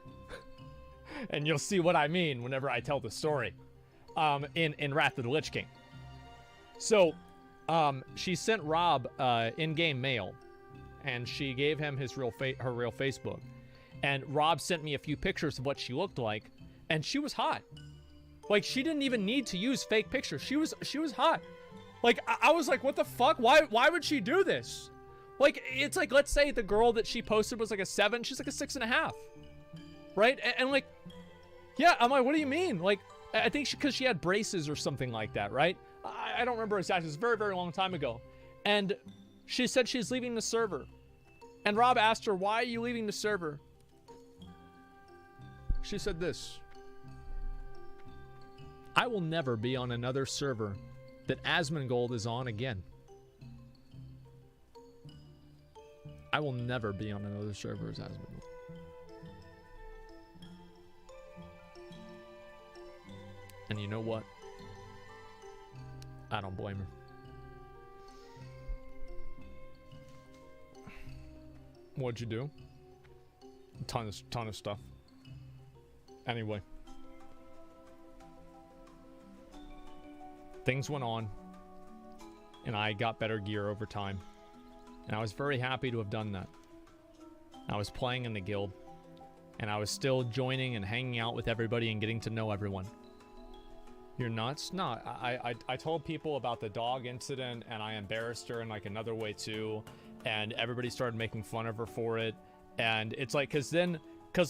and you'll see what I mean whenever I tell the story. In Wrath of the Lich King. So, she sent Rob in-game mail, and she gave him his her real Facebook. And Rob sent me a few pictures of what she looked like, and she was hot. Like, she didn't even need to use fake pictures. She was hot. Like, I was like, what the fuck? Why would she do this? Like, it's like, let's say the girl that she posted was like a 7. She's like a 6.5. Right? And like, yeah, I'm like, what do you mean? Like, I think because she had braces or something like that, right? I don't remember exactly. It was a very, very long time ago. And she said she's leaving the server. And Rob asked her, why are you leaving the server? She said this: I will never be on another server that Asmongold is on again. I will never be on another server as Asmongold. And you know what? I don't blame her. What'd you do? Ton of stuff. Anyway. Things went on. And I got better gear over time. And I was very happy to have done that. I was playing in the guild. And I was still joining and hanging out with everybody and getting to know everyone. You're nuts? No, I told people about the dog incident, and I embarrassed her in like another way too, and everybody started making fun of her for it. And it's like, cause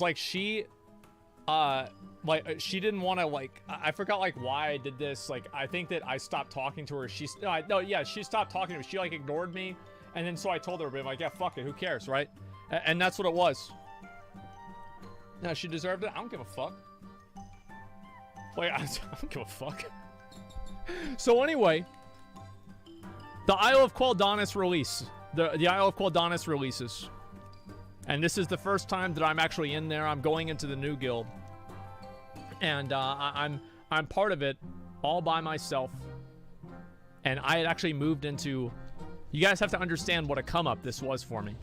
like she didn't want to, like, I forgot like why I did this. Like, I think that I stopped talking to her. She stopped talking to me. She like ignored me, and then so I told her, but I'm like, yeah, fuck it, who cares, right? And that's what it was. No, she deserved it. I don't give a fuck. Like, I don't give a fuck. So anyway, the Isle of Quel'Danas release. The Isle of Quel'Danas releases. And this is the first time that I'm actually in there. I'm going into the new guild. And I'm part of it all by myself. And I had actually moved into... You guys have to understand what a come-up this was for me.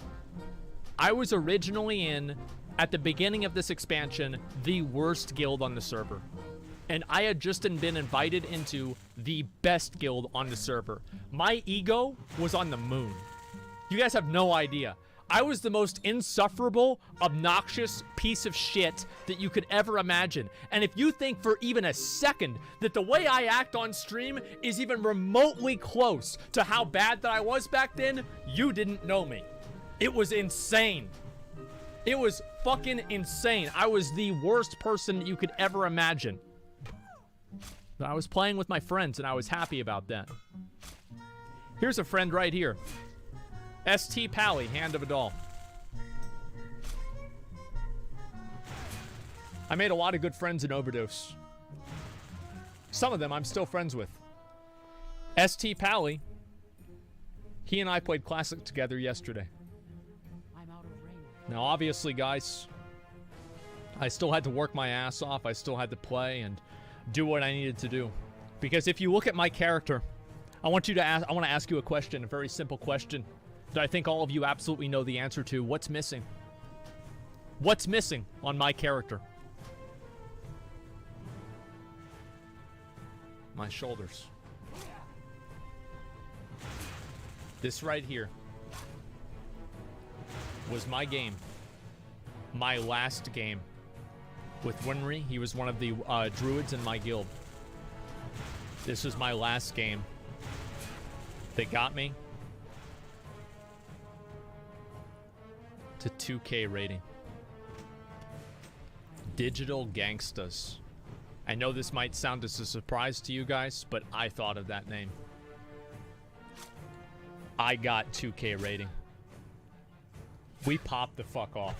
I was originally in, at the beginning of this expansion, the worst guild on the server. And I had just been invited into the best guild on the server. My ego was on the moon. You guys have no idea. I was the most insufferable, obnoxious piece of shit that you could ever imagine. And if you think for even a second that the way I act on stream is even remotely close to how bad that I was back then, you didn't know me. It was insane. It was fucking insane. I was the worst person you could ever imagine. But I was playing with my friends, and I was happy about that. Here's a friend right here. ST Pally, Hand of a Doll. I made a lot of good friends in Overdose. Some of them I'm still friends with. ST Pally, he and I played Classic together yesterday. I'm out of range. Now, obviously, guys, I still had to work my ass off. I still had to play and do what I needed to do. Because if you look at my character, I want to ask you a question, a very simple question that I think all of you absolutely know the answer to. What's missing? What's missing on my character? My shoulders. This right here was my game. My last game. With Winry, he was one of the druids in my guild. This was my last game. They got me to 2K rating. Digital Gangstas. I know this might sound as a surprise to you guys, but I thought of that name. I got 2K rating. We popped the fuck off.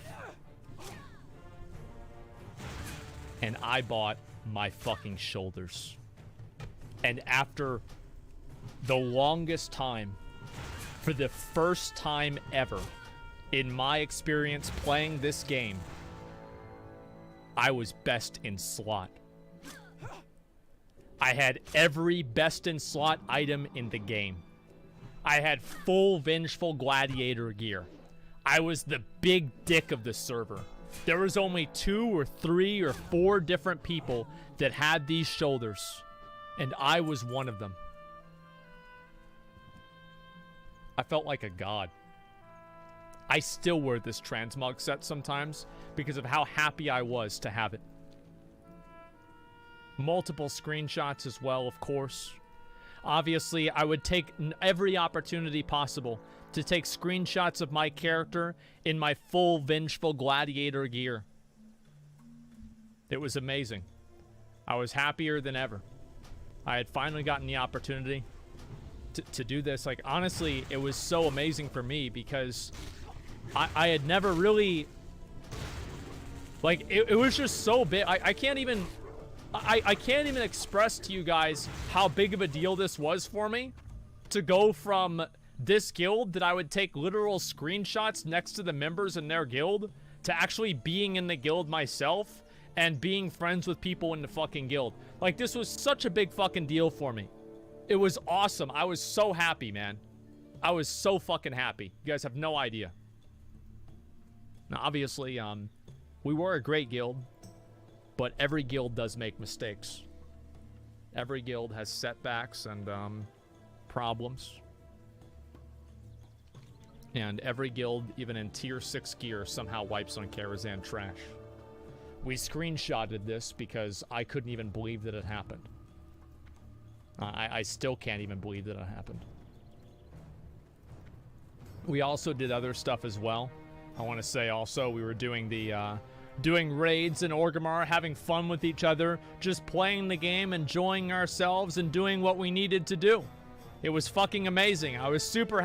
And I bought my fucking shoulders. And after the longest time, for the first time ever in my experience playing this game, I was best in slot. I had every best in slot item in the game. I had full Vengeful Gladiator gear. I was the big dick of the server. There was only 2 or 3 or 4 different people that had these shoulders, and I was one of them. I felt like a god. I still wear this transmog set sometimes because of how happy I was to have it. Multiple screenshots as well, of course. Obviously, I would take every opportunity possible to take screenshots of my character in my full Vengeful Gladiator gear. It was amazing. I was happier than ever. I had finally gotten the opportunity to do this. Like, honestly, it was so amazing for me because I had never really... Like, it was just so big. I can't even... I can't even express to you guys how big of a deal this was for me to go from this guild that I would take literal screenshots next to the members in their guild to actually being in the guild myself and being friends with people in the fucking guild. Like, this was such a big fucking deal for me. It was awesome. I was so happy, man. I was so fucking happy. You guys have no idea. Now, obviously, we were a great guild. But every guild does make mistakes. Every guild has setbacks and problems. And every guild, even in tier 6 gear, somehow wipes on Karazhan trash. We screenshotted this because I couldn't even believe that it happened. I still can't even believe that it happened. We also did other stuff as well. I want to say also we were doing the... doing raids in Orgrimmar, having fun with each other, just playing the game, enjoying ourselves, and doing what we needed to do. It was fucking amazing. I was super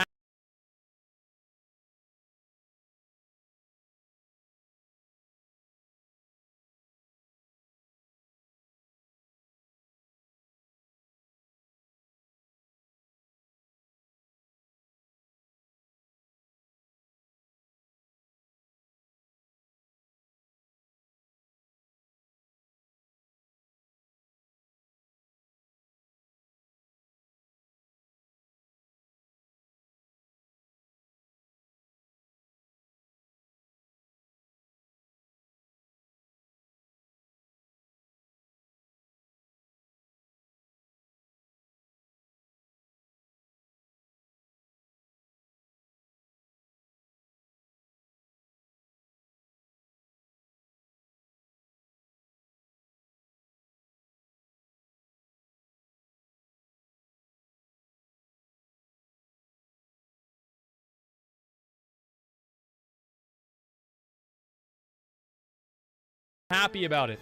happy about it.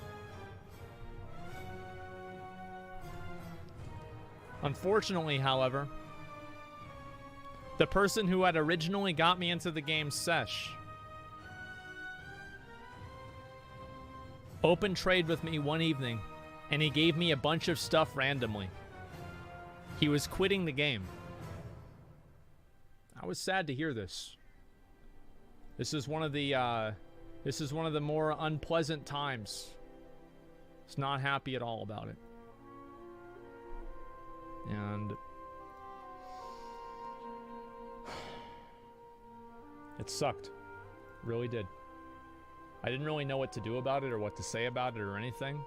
Unfortunately, however, the person who had originally got me into the game, Sesh, opened trade with me one evening, and he gave me a bunch of stuff randomly. He was quitting the game. I was sad to hear this. This is one of the more unpleasant times. It's not happy at all about it. And it sucked. Really did. I didn't really know what to do about it or what to say about it or anything.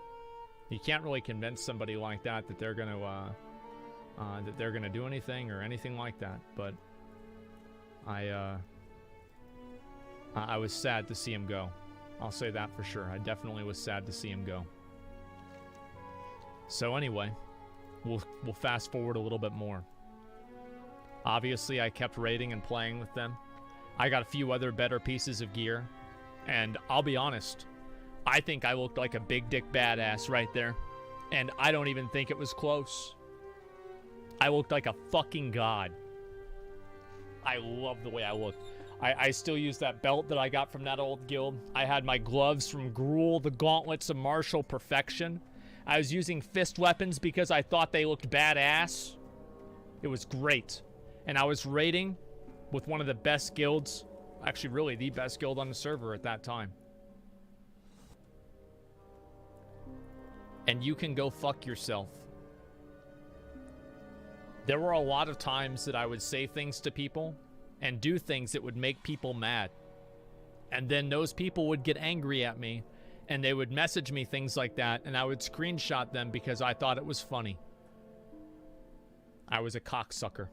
You can't really convince somebody like that that they're gonna do anything or anything like that. But I was sad to see him go. I'll say that for sure. I definitely was sad to see him go. So anyway, we'll fast forward a little bit more. Obviously, I kept raiding and playing with them. I got a few other better pieces of gear. And I'll be honest, I think I looked like a big dick badass right there. And I don't even think it was close. I looked like a fucking god. I love the way I looked. I still use that belt that I got from that old guild. I had my gloves from Gruul, the gauntlets of martial perfection. I was using fist weapons because I thought they looked badass. It was great. And I was raiding with one of the best guilds, actually really the best guild on the server at that time. And you can go fuck yourself. There were a lot of times that I would say things to people and do things that would make people mad. And then those people would get angry at me and they would message me things like that, and I would screenshot them because I thought it was funny. I was a cocksucker.